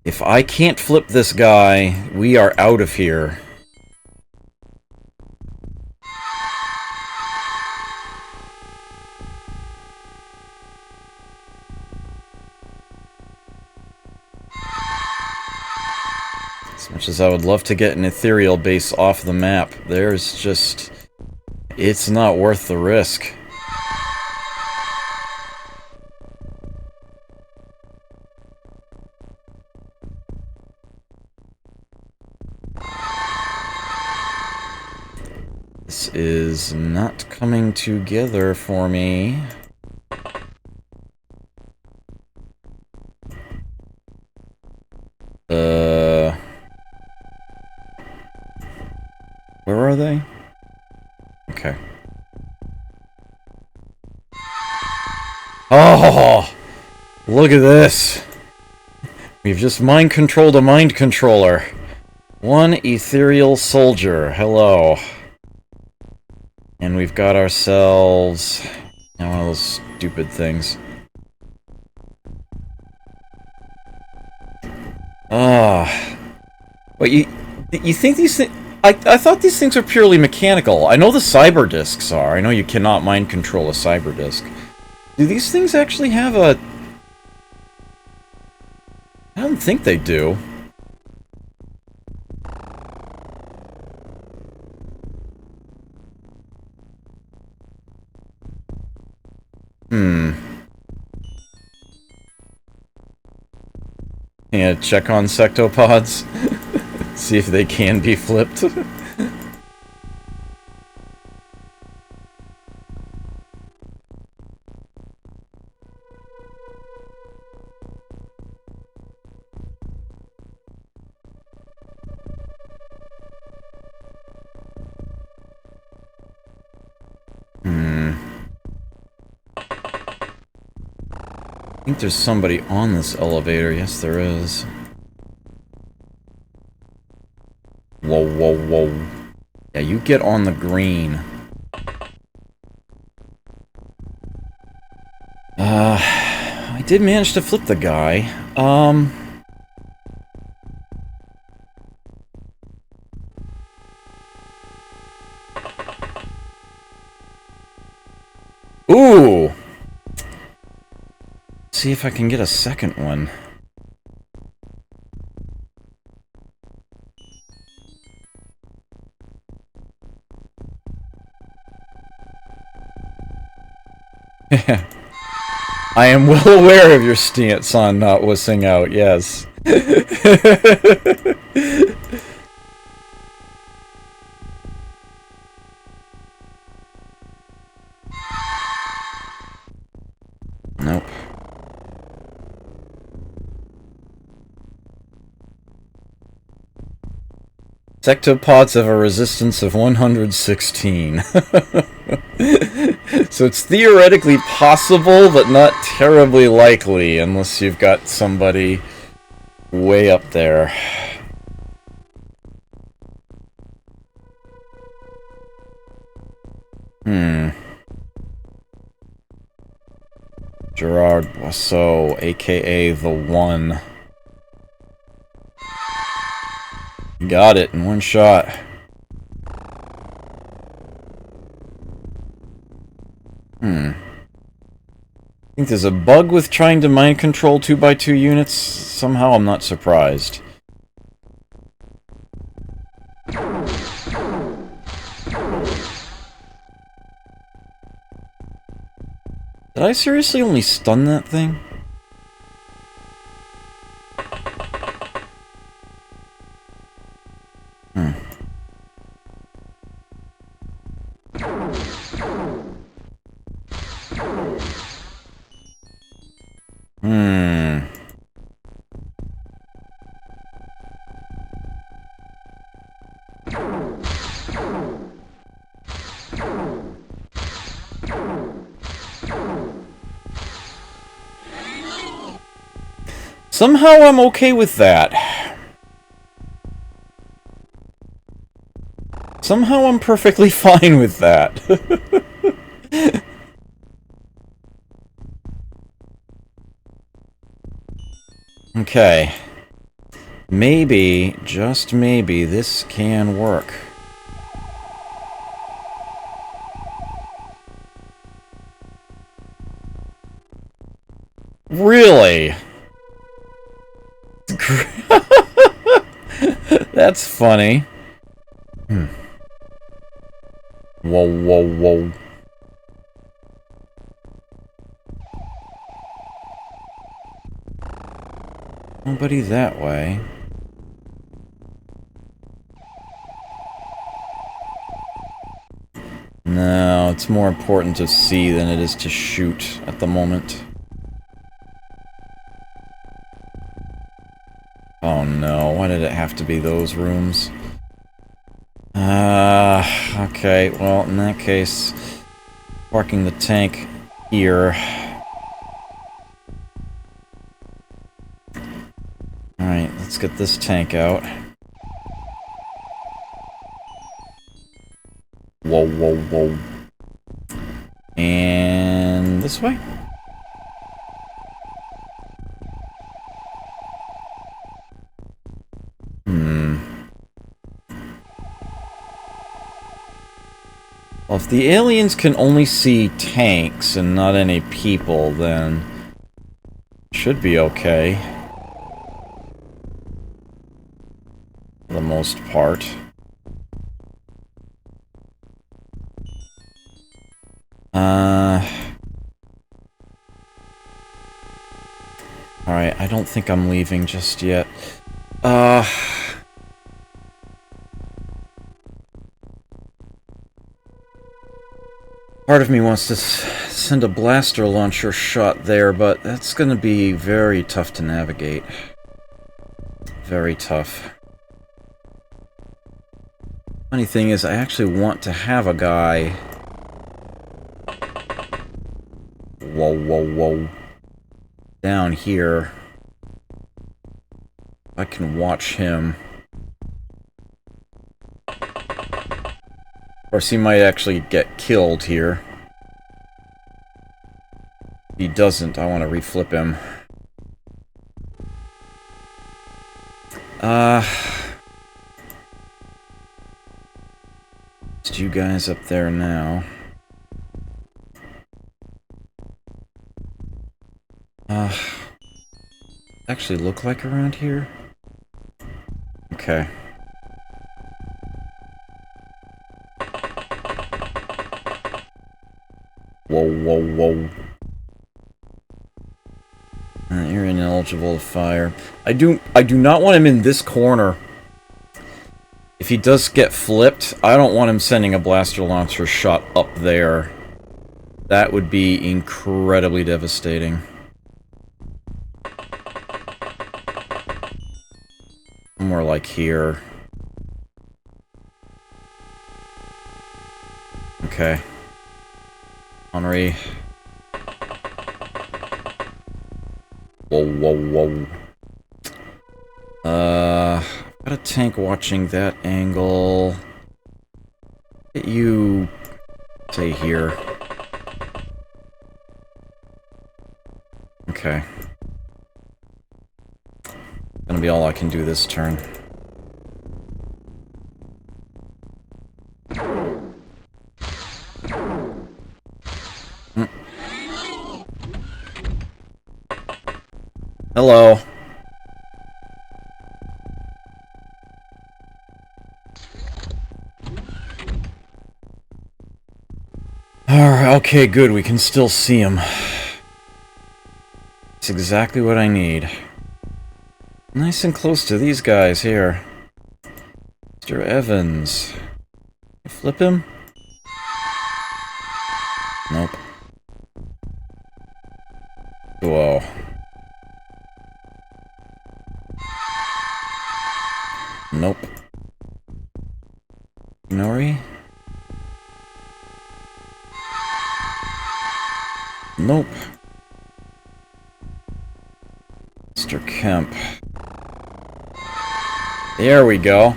If I can't flip this guy, we are out of here. As much as I would love to get an ethereal base off the map, there's just... it's not worth the risk. This is not coming together for me. Where are they? Okay. Oh! Look at this! We've just mind-controlled a mind-controller. One ethereal soldier. Hello. And we've got ourselves... one of those stupid things. But you think these things... I thought these things are purely mechanical. I know the cyber discs are. I know you cannot mind control a cyber disc. Do these things actually have a... I don't think they do. Yeah, check on sectopods. See if they can be flipped. I think there's somebody on this elevator. Yes, there is. Whoa, whoa, whoa. Yeah, you get on the green. I did manage to flip the guy. Ooh! See if I can get a second one. I am well aware of your stance on not wussing out, yes. Nope. Sectopods have a resistance of 116. So it's theoretically possible, but not terribly likely, unless you've got somebody way up there. Gerard Boisseau, aka The One. Got it in one shot. I think there's a bug with trying to mind control 2x2 units. Somehow I'm not surprised. Did I seriously only stun that thing? Somehow I'm okay with that. Somehow I'm perfectly fine with that. Okay. Maybe, just maybe, this can work. Really? That's funny. Whoa, whoa, whoa. Nobody that way. No, it's more important to see than it is to shoot at the moment. Oh no, why did it have to be those rooms? Okay, well, in that case, parking the tank here. Alright, let's get this tank out. Whoa, whoa, whoa. And this way? Well, if the aliens can only see tanks and not any people, then it should be okay. For the most part. Alright, I don't think I'm leaving just yet. Part of me wants to send a blaster launcher shot there, but that's gonna be very tough to navigate. Very tough. Funny thing is, I actually want to have a guy... Whoa, whoa, whoa. Down here. I can watch him. Of course, he might actually get killed here. If he doesn't, I want to reflip him. Just you guys up there now. Actually look like around here? Okay. Whoa, whoa, whoa. You're ineligible to fire. I do not want him in this corner. If he does get flipped, I don't want him sending a blaster launcher shot up there. That would be incredibly devastating. More like here. Okay. Henri. Whoa, whoa, whoa. Got a tank watching that angle. Get you... stay here. Okay. Gonna be all I can do this turn. Hello. Alright, okay, good. We can still see him. It's exactly what I need. Nice and close to these guys here. Mr. Evans. Flip him? Nope. Whoa. Nope. Nori? Nope. Let's Mr. Kemp. There we go.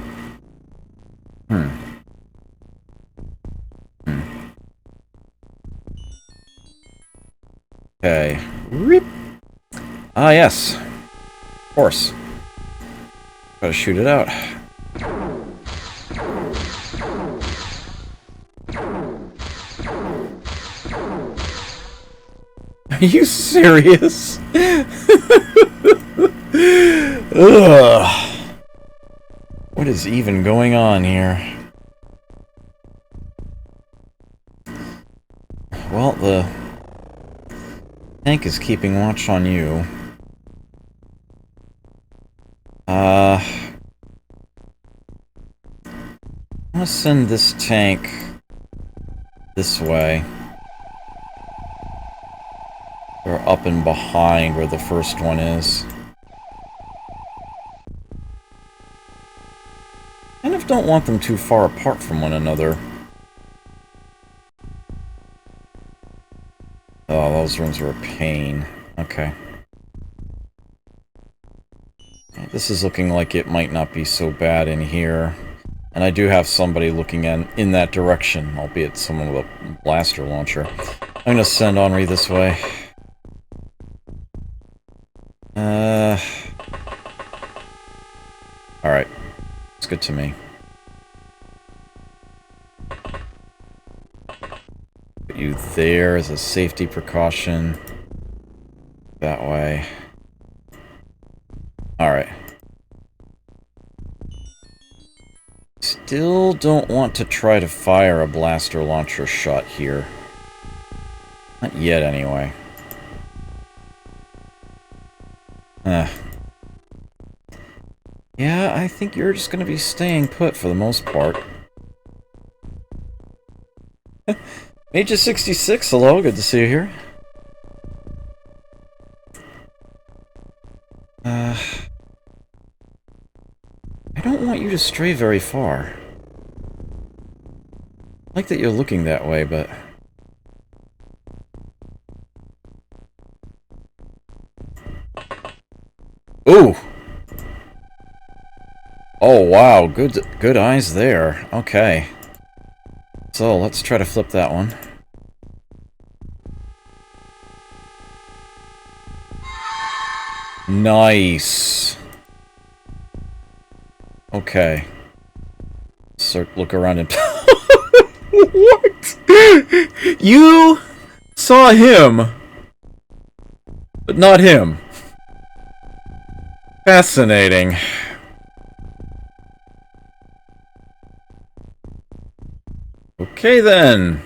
Okay. Rip. Ah, yes. Of course. Gotta shoot it out. Are you serious? Ugh. What is even going on here? Well, the tank is keeping watch on you. I'm gonna send this tank this way. Or up and behind where the first one is. Kind of don't want them too far apart from one another. Oh, those rooms are a pain. Okay. This is looking like it might not be so bad in here. And I do have somebody looking in that direction, albeit someone with a blaster launcher. I'm gonna send Henri this way. Alright. It's good to me. Put you there as a safety precaution. That way. Alright. Still don't want to try to fire a blaster launcher shot here. Not yet, anyway. Yeah, I think you're just gonna be staying put for the most part. Major 66, hello, good to see you here. I don't want you to stray very far. I like that you're looking that way, but... Ooh! Oh, wow, good eyes there. Okay. So, let's try to flip that one. Nice! Okay. So, look around and... What? You saw him, but not him. Fascinating. Okay, then.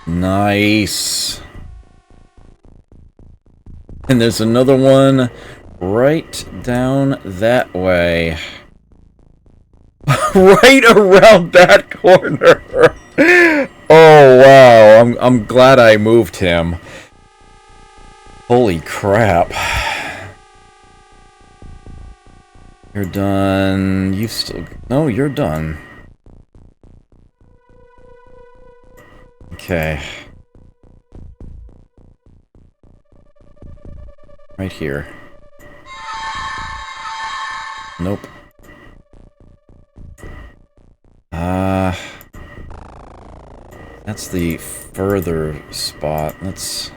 Nice. And there's another one right down that way. Right around that corner. Oh, wow. I'm glad I moved him. Holy crap. You're done. You've still... No, you're done. Okay. Right here. Nope. That's the further spot. Let's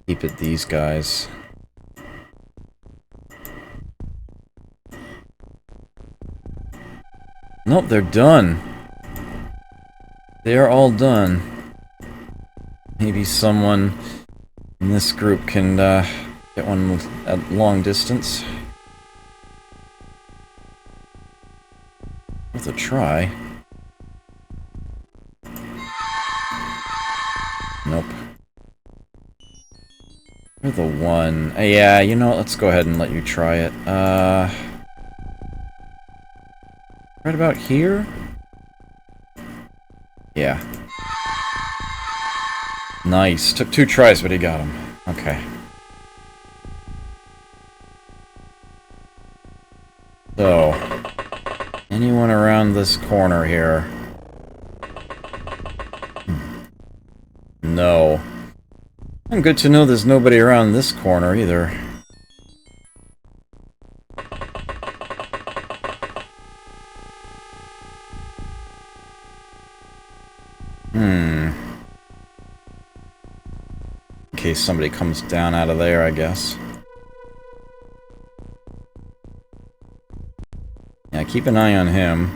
keep it these guys. Nope, they're done. They're all done. Maybe someone in this group can get one at long distance. Worth a try. Nope. You're the one. Yeah, you know what? Let's go ahead and let you try it. Right about here? Yeah. Nice. Took 2 tries, but he got him. Okay. So, anyone around this corner here? No. And good to know there's nobody around this corner either. In case somebody comes down out of there, I guess. Yeah, keep an eye on him.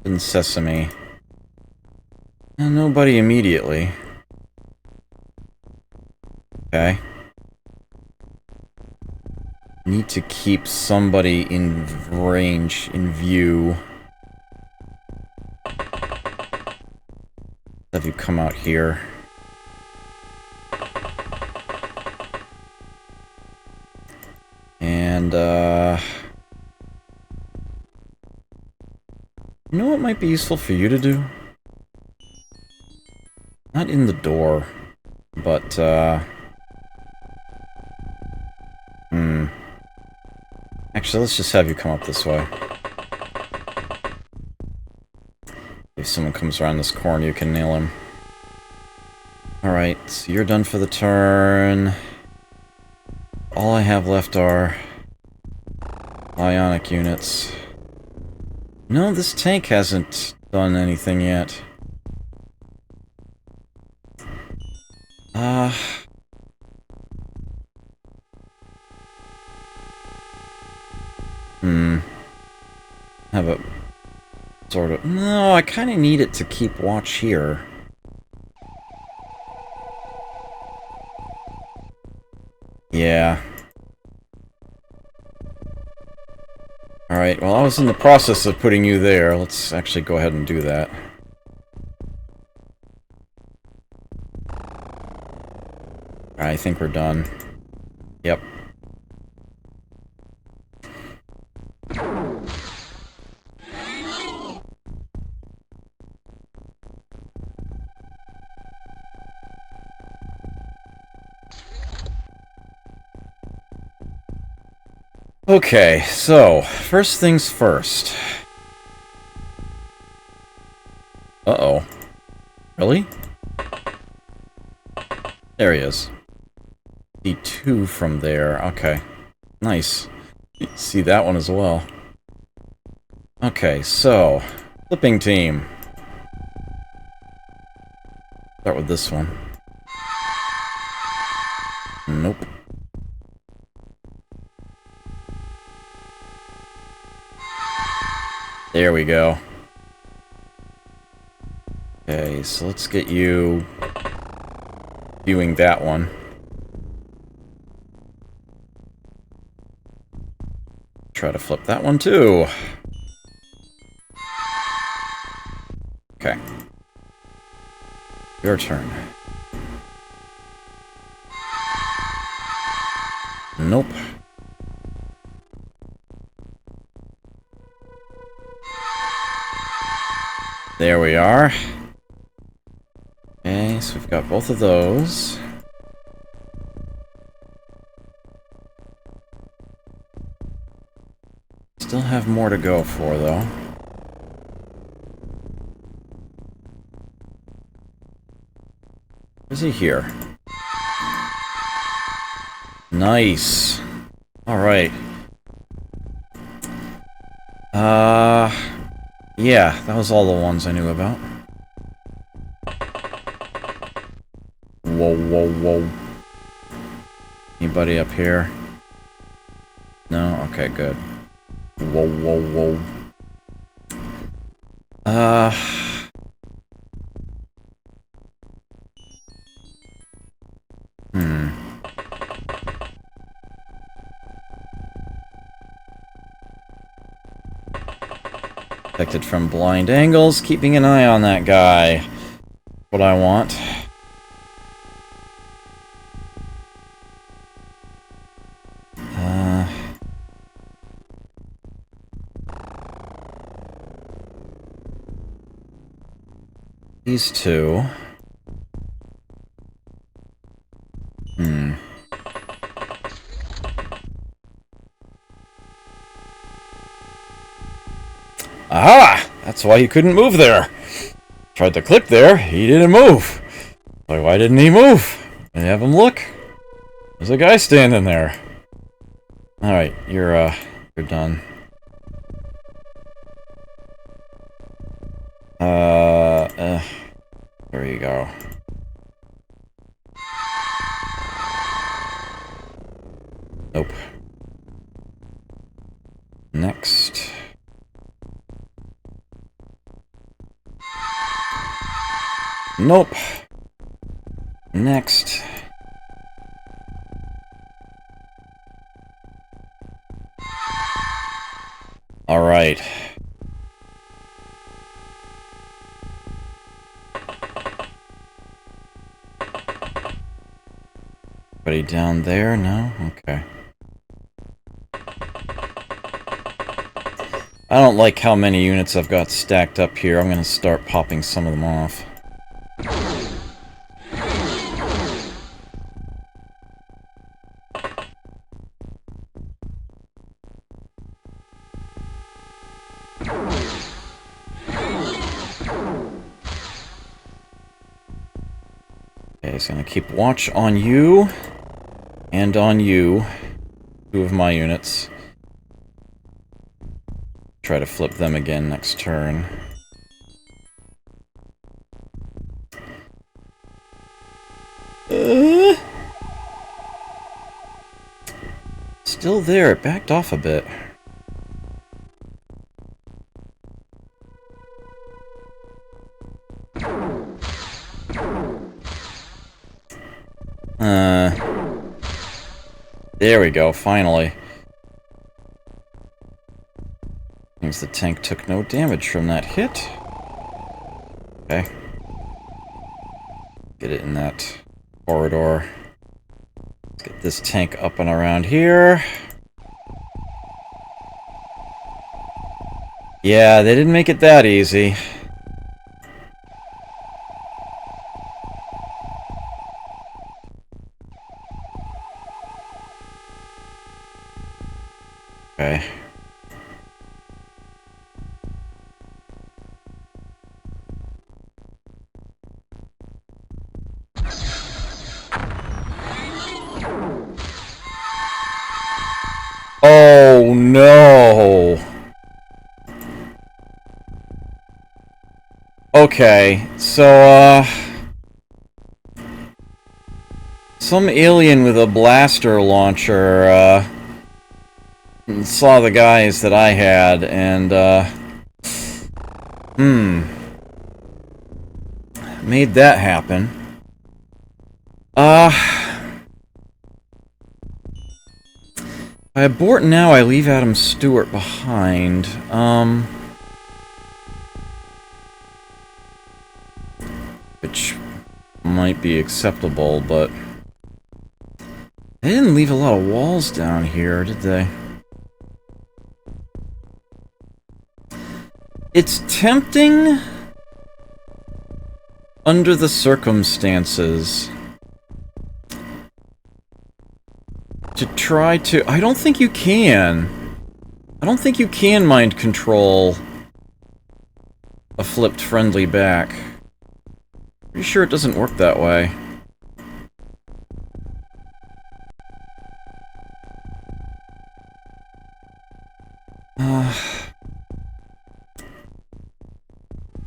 In Sesame. And nobody immediately. Okay. Need to keep somebody in range, in view. Have you come out here? And, you know what might be useful for you to do? Not in the door, but, Actually, let's just have you come up this way. If someone comes around this corner, you can nail him. Alright, so you're done for the turn. All I have left are ionic units. No, this tank hasn't done anything yet. Have a sort of... No, I kind of need it to keep watch here. Yeah. Alright, well, I was in the process of putting you there. Let's actually go ahead and do that. I think we're done. Yep. Okay, so, first things first. Uh-oh. Really? There he is. See two from there. Okay. Nice. See that one as well. Okay, so, flipping team. Start with this one. Nope. There we go. Okay, so let's get you viewing that one. Try to flip that one too. Okay. Your turn. Nope. There we are. Okay, so we've got both of those. Still have more to go for, though. Is he here? Nice. Alright. Yeah, that was all the ones I knew about. Whoa, whoa, whoa. Anybody up here? No? Okay, good. Whoa, whoa, whoa. Protected from blind angles, keeping an eye on that guy. What I want. These two. Aha! That's why he couldn't move there. Tried to click there, he didn't move. Like, why didn't he move? And have him look. There's a guy standing there. Alright, you're done. There you go. Nope. Next. Nope. Next. All right. Anybody down there? No? Okay. I don't like how many units I've got stacked up here. I'm gonna start popping some of them off. Okay, so I'm gonna keep watch on you and on you. Two of my units. Try to flip them again next turn. Still there, it backed off a bit. There we go, finally. Seems the tank took no damage from that hit. Okay. Get it in that corridor. Let's get this tank up and around here. Yeah, they didn't make it that easy. Okay. Oh no. Okay, so some alien with a blaster launcher saw the guys that I had and made that happen. If I abort now, I leave Adam Stewart behind. Which might be acceptable, but they didn't leave a lot of walls down here, did they? It's tempting under the circumstances to try to... I don't think you can. I don't think you can mind control a flipped friendly back. Pretty sure it doesn't work that way.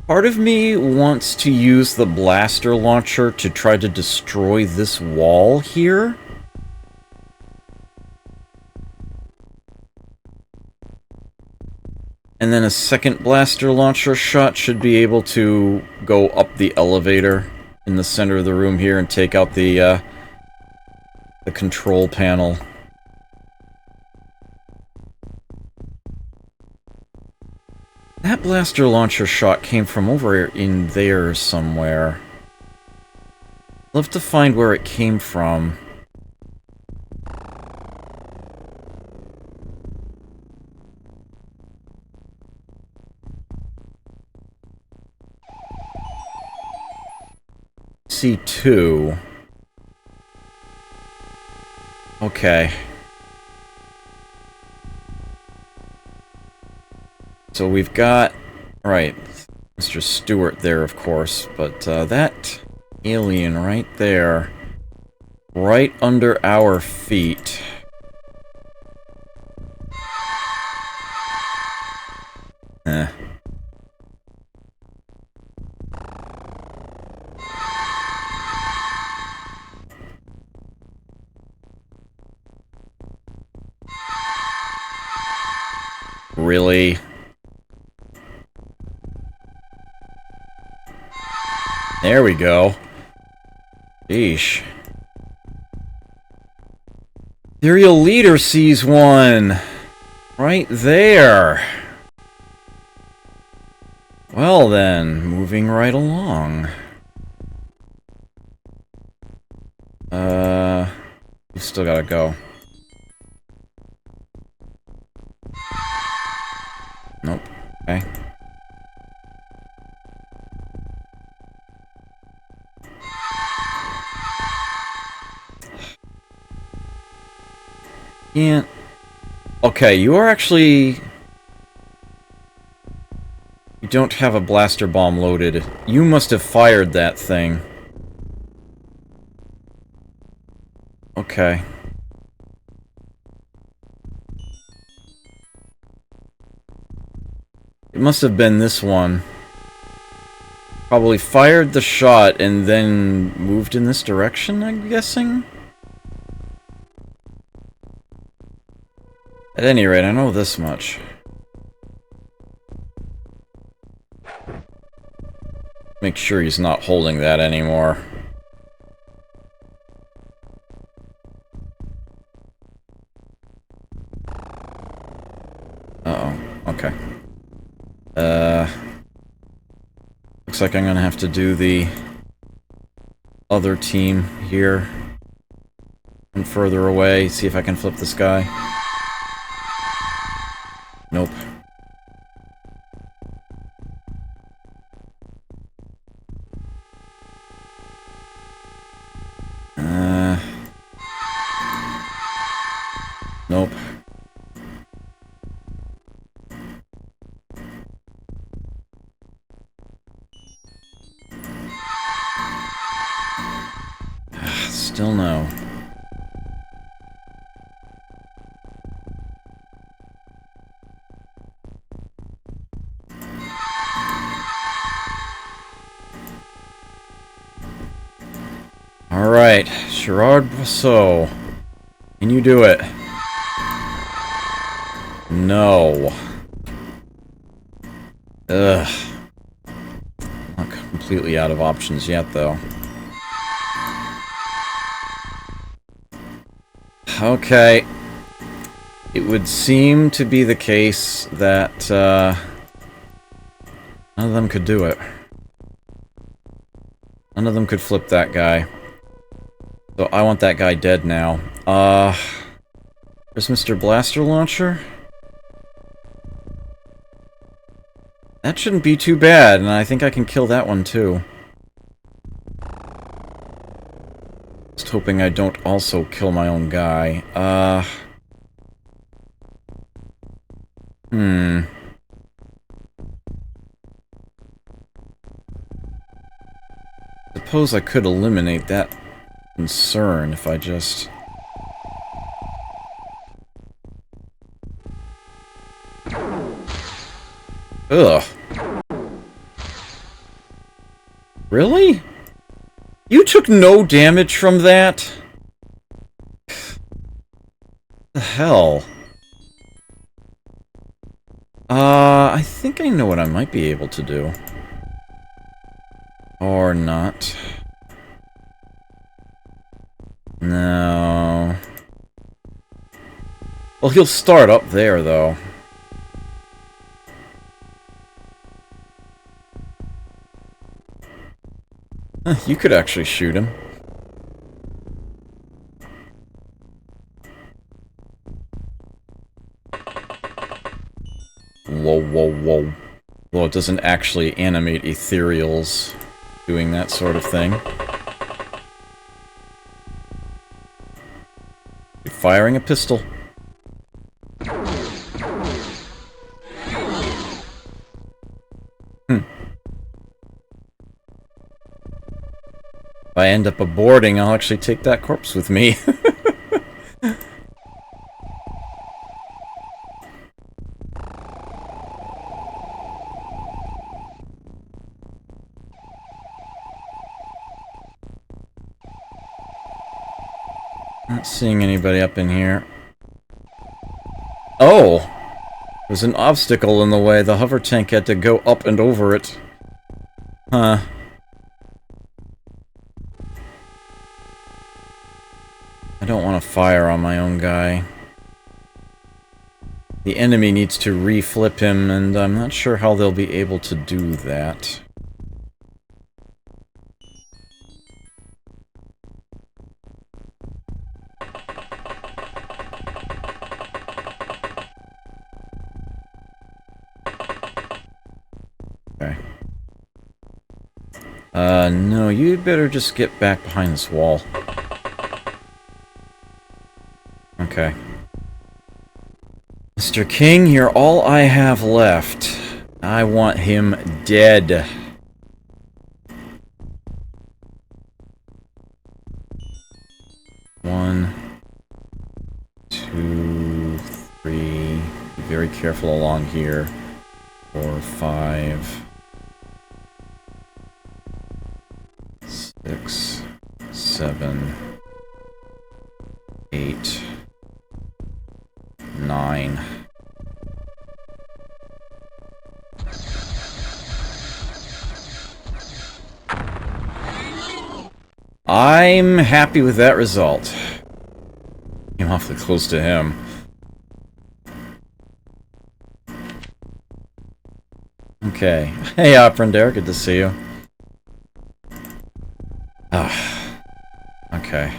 Part of me wants to use the blaster launcher to try to destroy this wall here. And then a second blaster launcher shot should be able to go up the elevator in the center of the room here and take out the control panel. That blaster launcher shot came from over in there somewhere. I'll have to find where it came from. C2. Okay. So we've got Right. Mr. Stewart there, of course. But that alien right there. Right under our feet. Eh. Really? There we go. Sheesh. Ethereal leader sees one. Right there. Well then, moving right along. We still gotta go. Nope. Okay. Can't. Okay, you are actually... You don't have a blaster bomb loaded. You must have fired that thing. Okay. It must have been this one. Probably fired the shot and then moved in this direction, I'm guessing? At any rate, I know this much. Make sure he's not holding that anymore. Uh-oh. Okay. Looks like I'm gonna have to do the other team here. And further away, see if I can flip this guy. Nope. Nope. Still no. Alright, Gerard Boisseau. Can you do it? No. Ugh. Not completely out of options yet, though. Okay. It would seem to be the case that, none of them could do it. None of them could flip that guy. So I want that guy dead now. There's Mr. Blaster Launcher? That shouldn't be too bad, and I think I can kill that one too. Just hoping I don't also kill my own guy. Suppose I could eliminate that concern if I just... Ugh. Really? You took no damage from that? The hell? I think I know what I might be able to do. Or not. No. Well, he'll start up there, though. You could actually shoot him. Whoa, whoa, whoa. Well, it doesn't actually animate ethereals doing that sort of thing. You're firing a pistol. I end up aborting, I'll actually take that corpse with me. Not seeing anybody up in here. Oh! There's an obstacle in the way. The hover tank had to go up and over it. Huh. I don't want to fire on my own guy. The enemy needs to re-flip him, and I'm not sure how they'll be able to do that. Okay. No, you'd better just get back behind this wall. Okay. Mr. King, you're all I have left. I want him dead. One, two, three. Be very careful along here. 4, 5, 6, 7, 8, 9. I'm happy with that result. Came awfully close to him. Okay. Hey, Oprender, good to see you. Ah. Okay.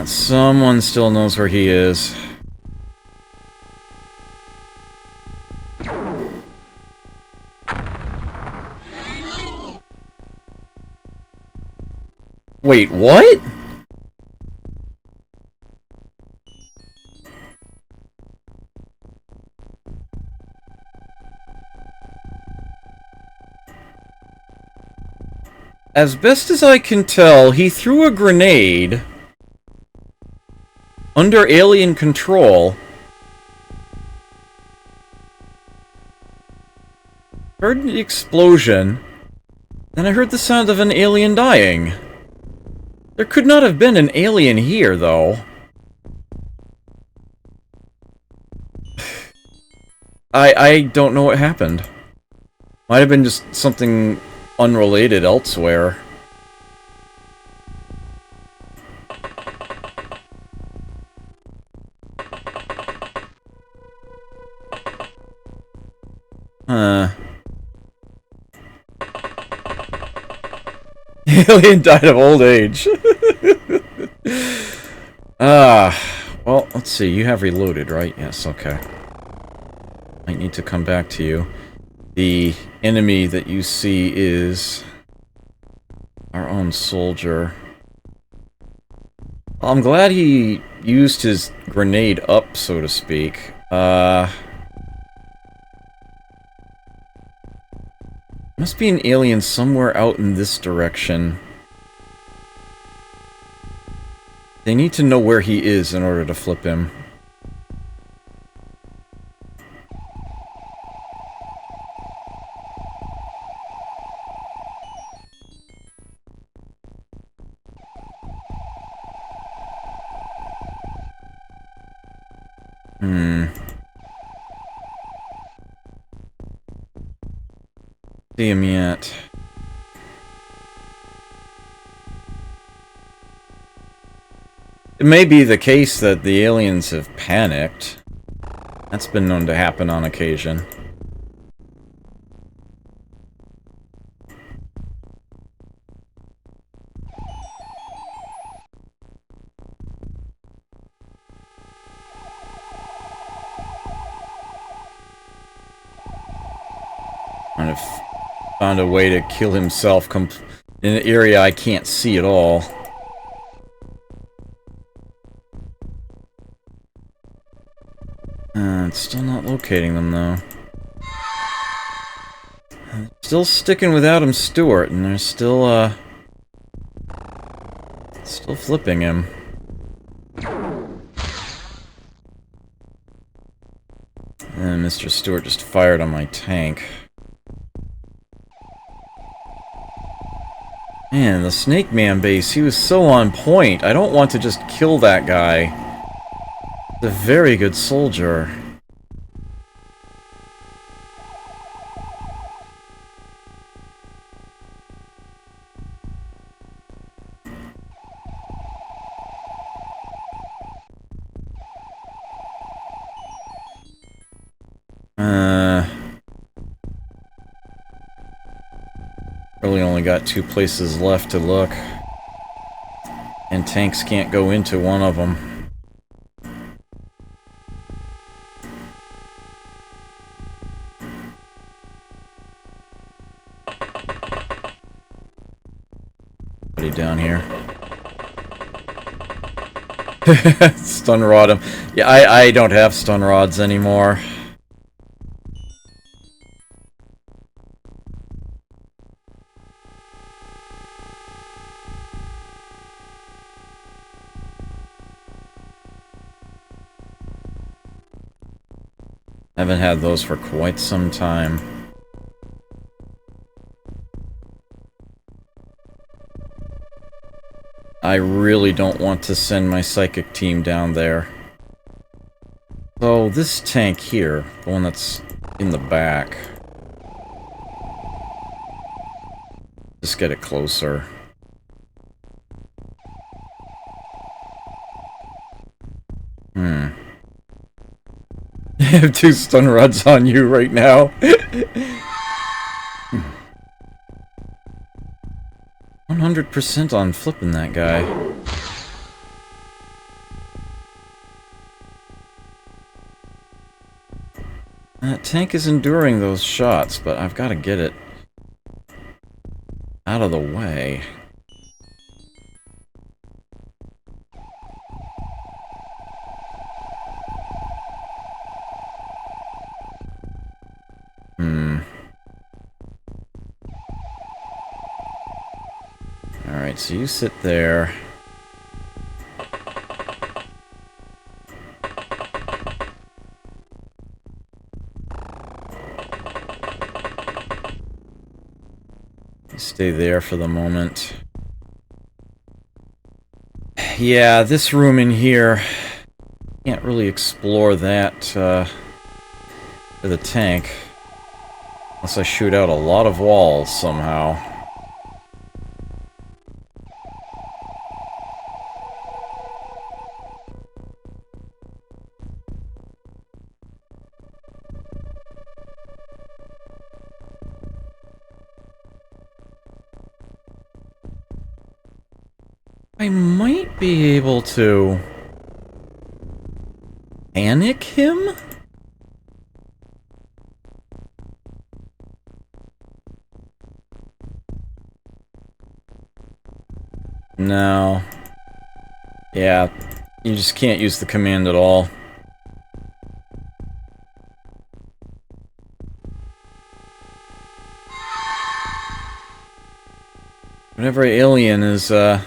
Someone still knows where he is. Wait, what? As best as I can tell, he threw a grenade under alien control. Heard the explosion. Then I heard the sound of an alien dying. There could not have been an alien here, though. I don't know what happened. Might have been just something unrelated elsewhere. Alien died of old age. Well, let's see. You have reloaded, right? Yes, okay. Might need to come back to you. The enemy that you see is our own soldier. Well, I'm glad he used his grenade up, so to speak. Must be an alien somewhere out in this direction. They need to know where he is in order to flip him. See him yet. It may be the case that the aliens have panicked. That's been known to happen on occasion. Kind of found a way to kill himself in an area I can't see at all. It's still not locating them, though. Still sticking with Adam Stewart, and they're still flipping him. And Mr. Stewart just fired on my tank. Man, the Snake Man base, he was so on point. I don't want to just kill that guy. He's a very good soldier. Really only got 2 places left to look. And tanks can't go into one of them. Somebody down here. Stun rod him. Yeah, I don't have stun rods anymore. Haven't had those for quite some time. I really don't want to send my psychic team down there. So this tank here, the one that's in the back. Just get it closer. I have 2 stun rods on you right now. 100% on flipping that guy. That tank is enduring those shots, but I've got to get it out of the way. Alright, so you sit there. You stay there for the moment. Yeah, this room in here, can't really explore that with a tank. Unless I shoot out a lot of walls somehow. I might be able to panic him? No. Yeah, you just can't use the command at all. Whenever alien is, it's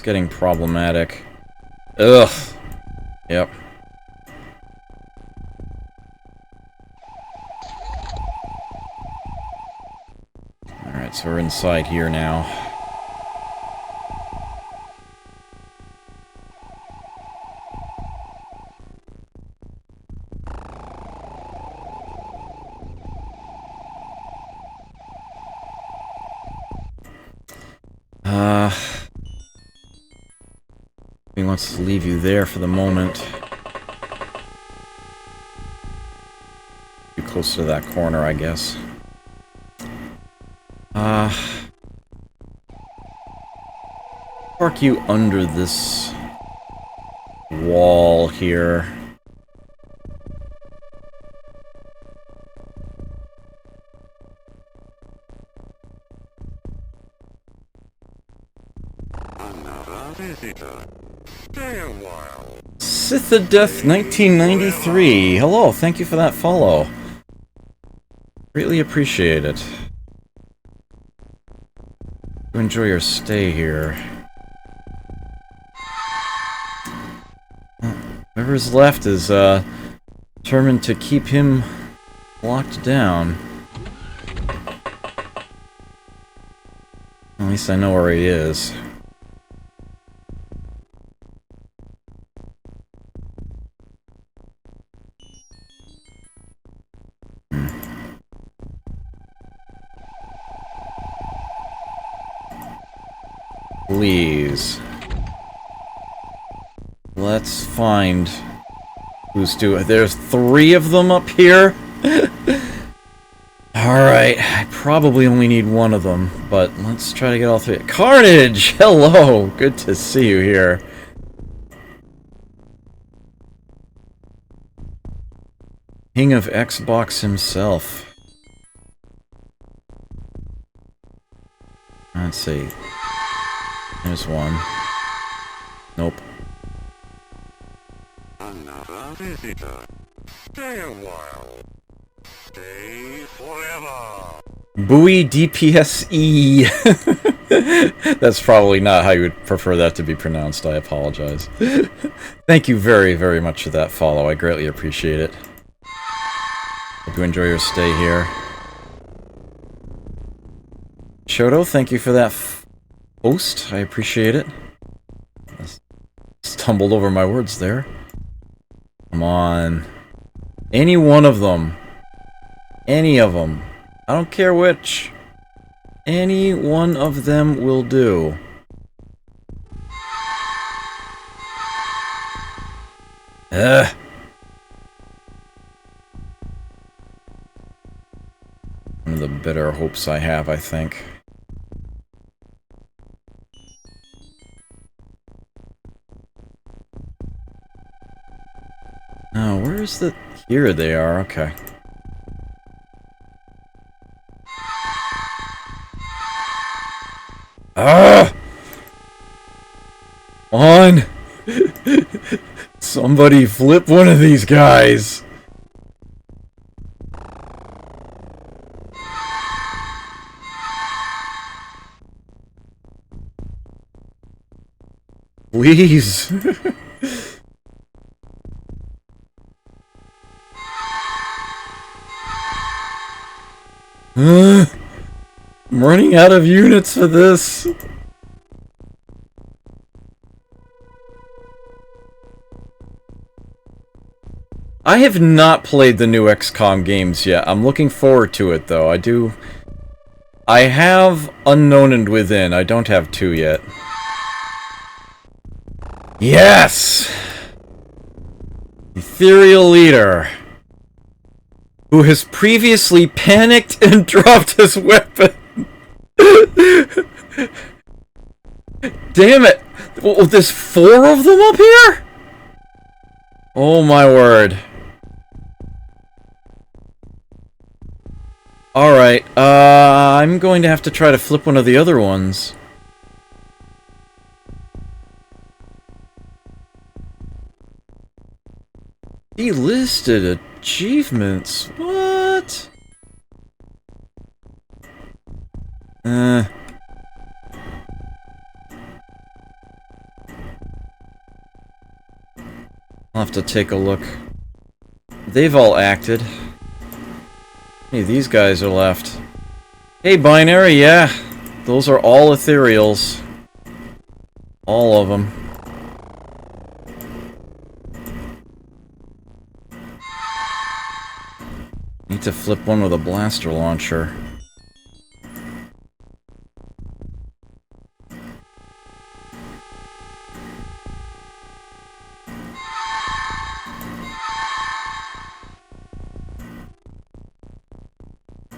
getting problematic. Ugh. Yep. Alright, so we're inside here now. He wants to leave you there for the moment. Too close to that corner, I guess. Park you under this wall here. I'm not Sith of Death 1993. Hello, thank you for that follow. Greatly appreciate it. Enjoy your stay here. Whoever's left is determined to keep him locked down. At least I know where he is. Please. Let's find who's doing. There's 3 of them up here. Alright, I probably only need 1 of them, but let's try to get all 3. Carnage! Hello! Good to see you here. King of Xbox himself. Let's see. There's 1. Nope. Another visitor. Stay a while. Stay forever. Bowie DPSE. That's probably not how you would prefer that to be pronounced. I apologize. Thank you very, very much for that follow. I greatly appreciate it. Hope you enjoy your stay here. Shoto, thank you for that post. I appreciate it. I stumbled over my words there. Come on. Any one of them. Any of them. I don't care which. Any one of them will do. Ugh. One of the better hopes I have, I think. Oh, where's the... Here they are, okay. Ah! On! Somebody flip one of these guys! Please! I'm running out of units for this. I have not played the new XCOM games yet. I'm looking forward to it, though. I have Unknown and Within. I don't have 2 yet. Yes! Ethereal Leader. Who has previously panicked and dropped his weapon. Damn it! Well, there's 4 of them up here? Oh my word. Alright, I'm going to have to try to flip one of the other ones. Delisted achievements? What? I'll have to take a look. They've all acted. Hey, these guys are left. Hey, Binary, yeah. Those are all ethereals. All of them. Need to flip one with a blaster launcher.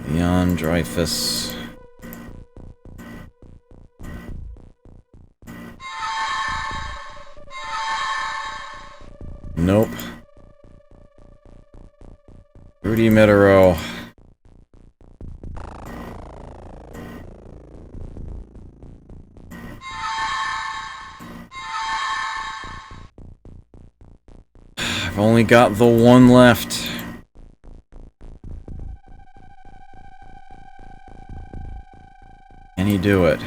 Leon Dreyfus. Nope. Rudy Metero. I've only got the one left. Can he do it?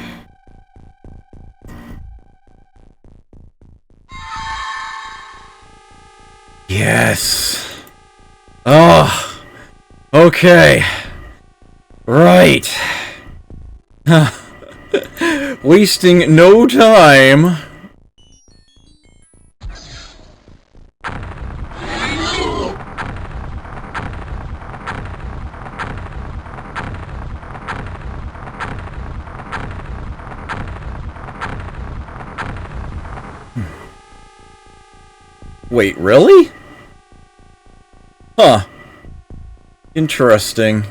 Yes! Oh! Okay. Right. Wasting no time. Wait, really? Huh. Interesting.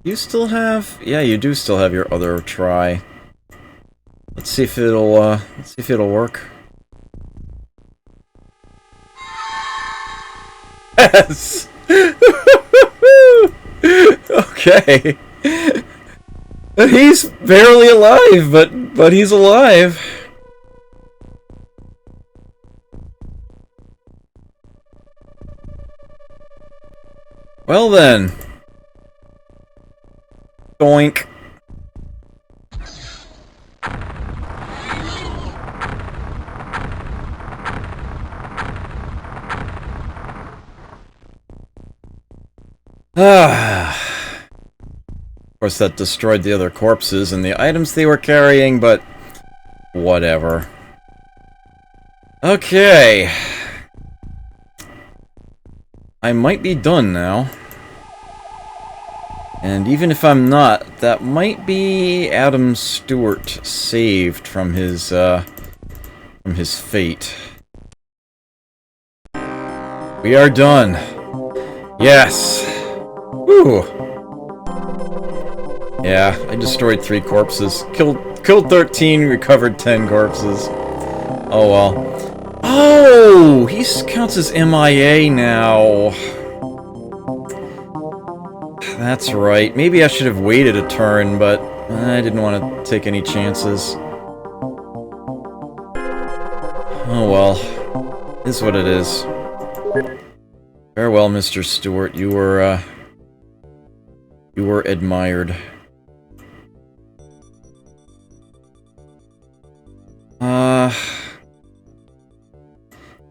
You still have... Yeah, you do still have your other try. Let's see if it'll work. Yes! Okay. He's barely alive, but he's alive. Well then. Doink. Of course, that destroyed the other corpses and the items they were carrying, but whatever. Okay. I might be done now. And even if I'm not, that might be Adam Stewart saved from his fate. We are done. Yes. Whew. Yeah, I destroyed 3 corpses. Killed 13, recovered 10 corpses. Oh well. Oh! He counts as MIA now. That's right. Maybe I should have waited a turn, but I didn't want to take any chances. Oh well. Is what it is. Farewell, Mr. Stewart. You were admired.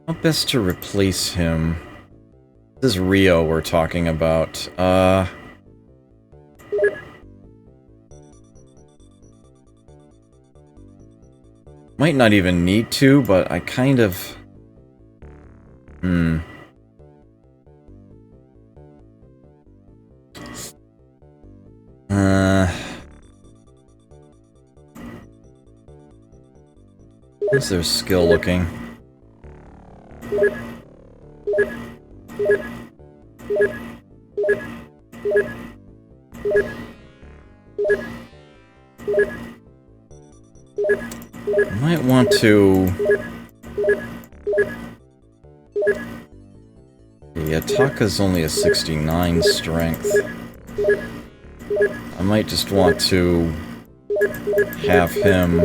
How best to replace him? This is Rio we're talking about. Might not even need to, but I kind of... How's their skill looking? I might want to... Yeah, Taka's only a 69 strength. I might just want to have him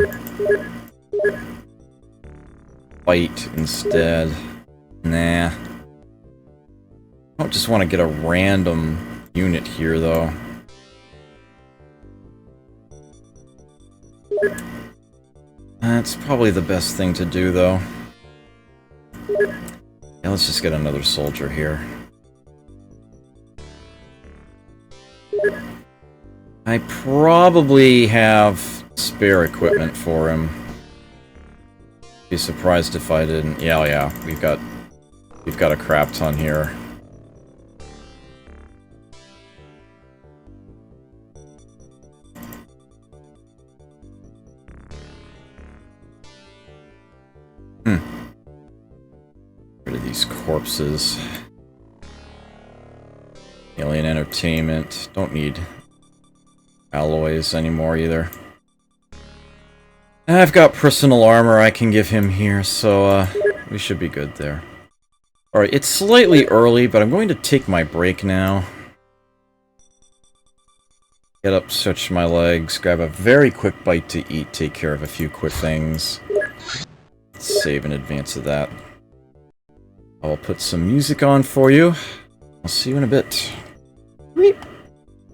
fight instead. Nah. I don't just want to get a random unit here, though. That's probably the best thing to do, though. Yeah, let's just get another soldier here. I probably have spare equipment for him. Be surprised if I didn't. Yeah, we've got a crap ton here. Rid of these corpses. Alien Entertainment. Don't need alloys anymore either. I've got personal armor I can give him here, so we should be good there. Alright, it's slightly early, but I'm going to take my break now. Get up, stretch my legs, grab a very quick bite to eat, take care of a few quick things. Let's save in advance of that. I'll put some music on for you. I'll see you in a bit. Weep.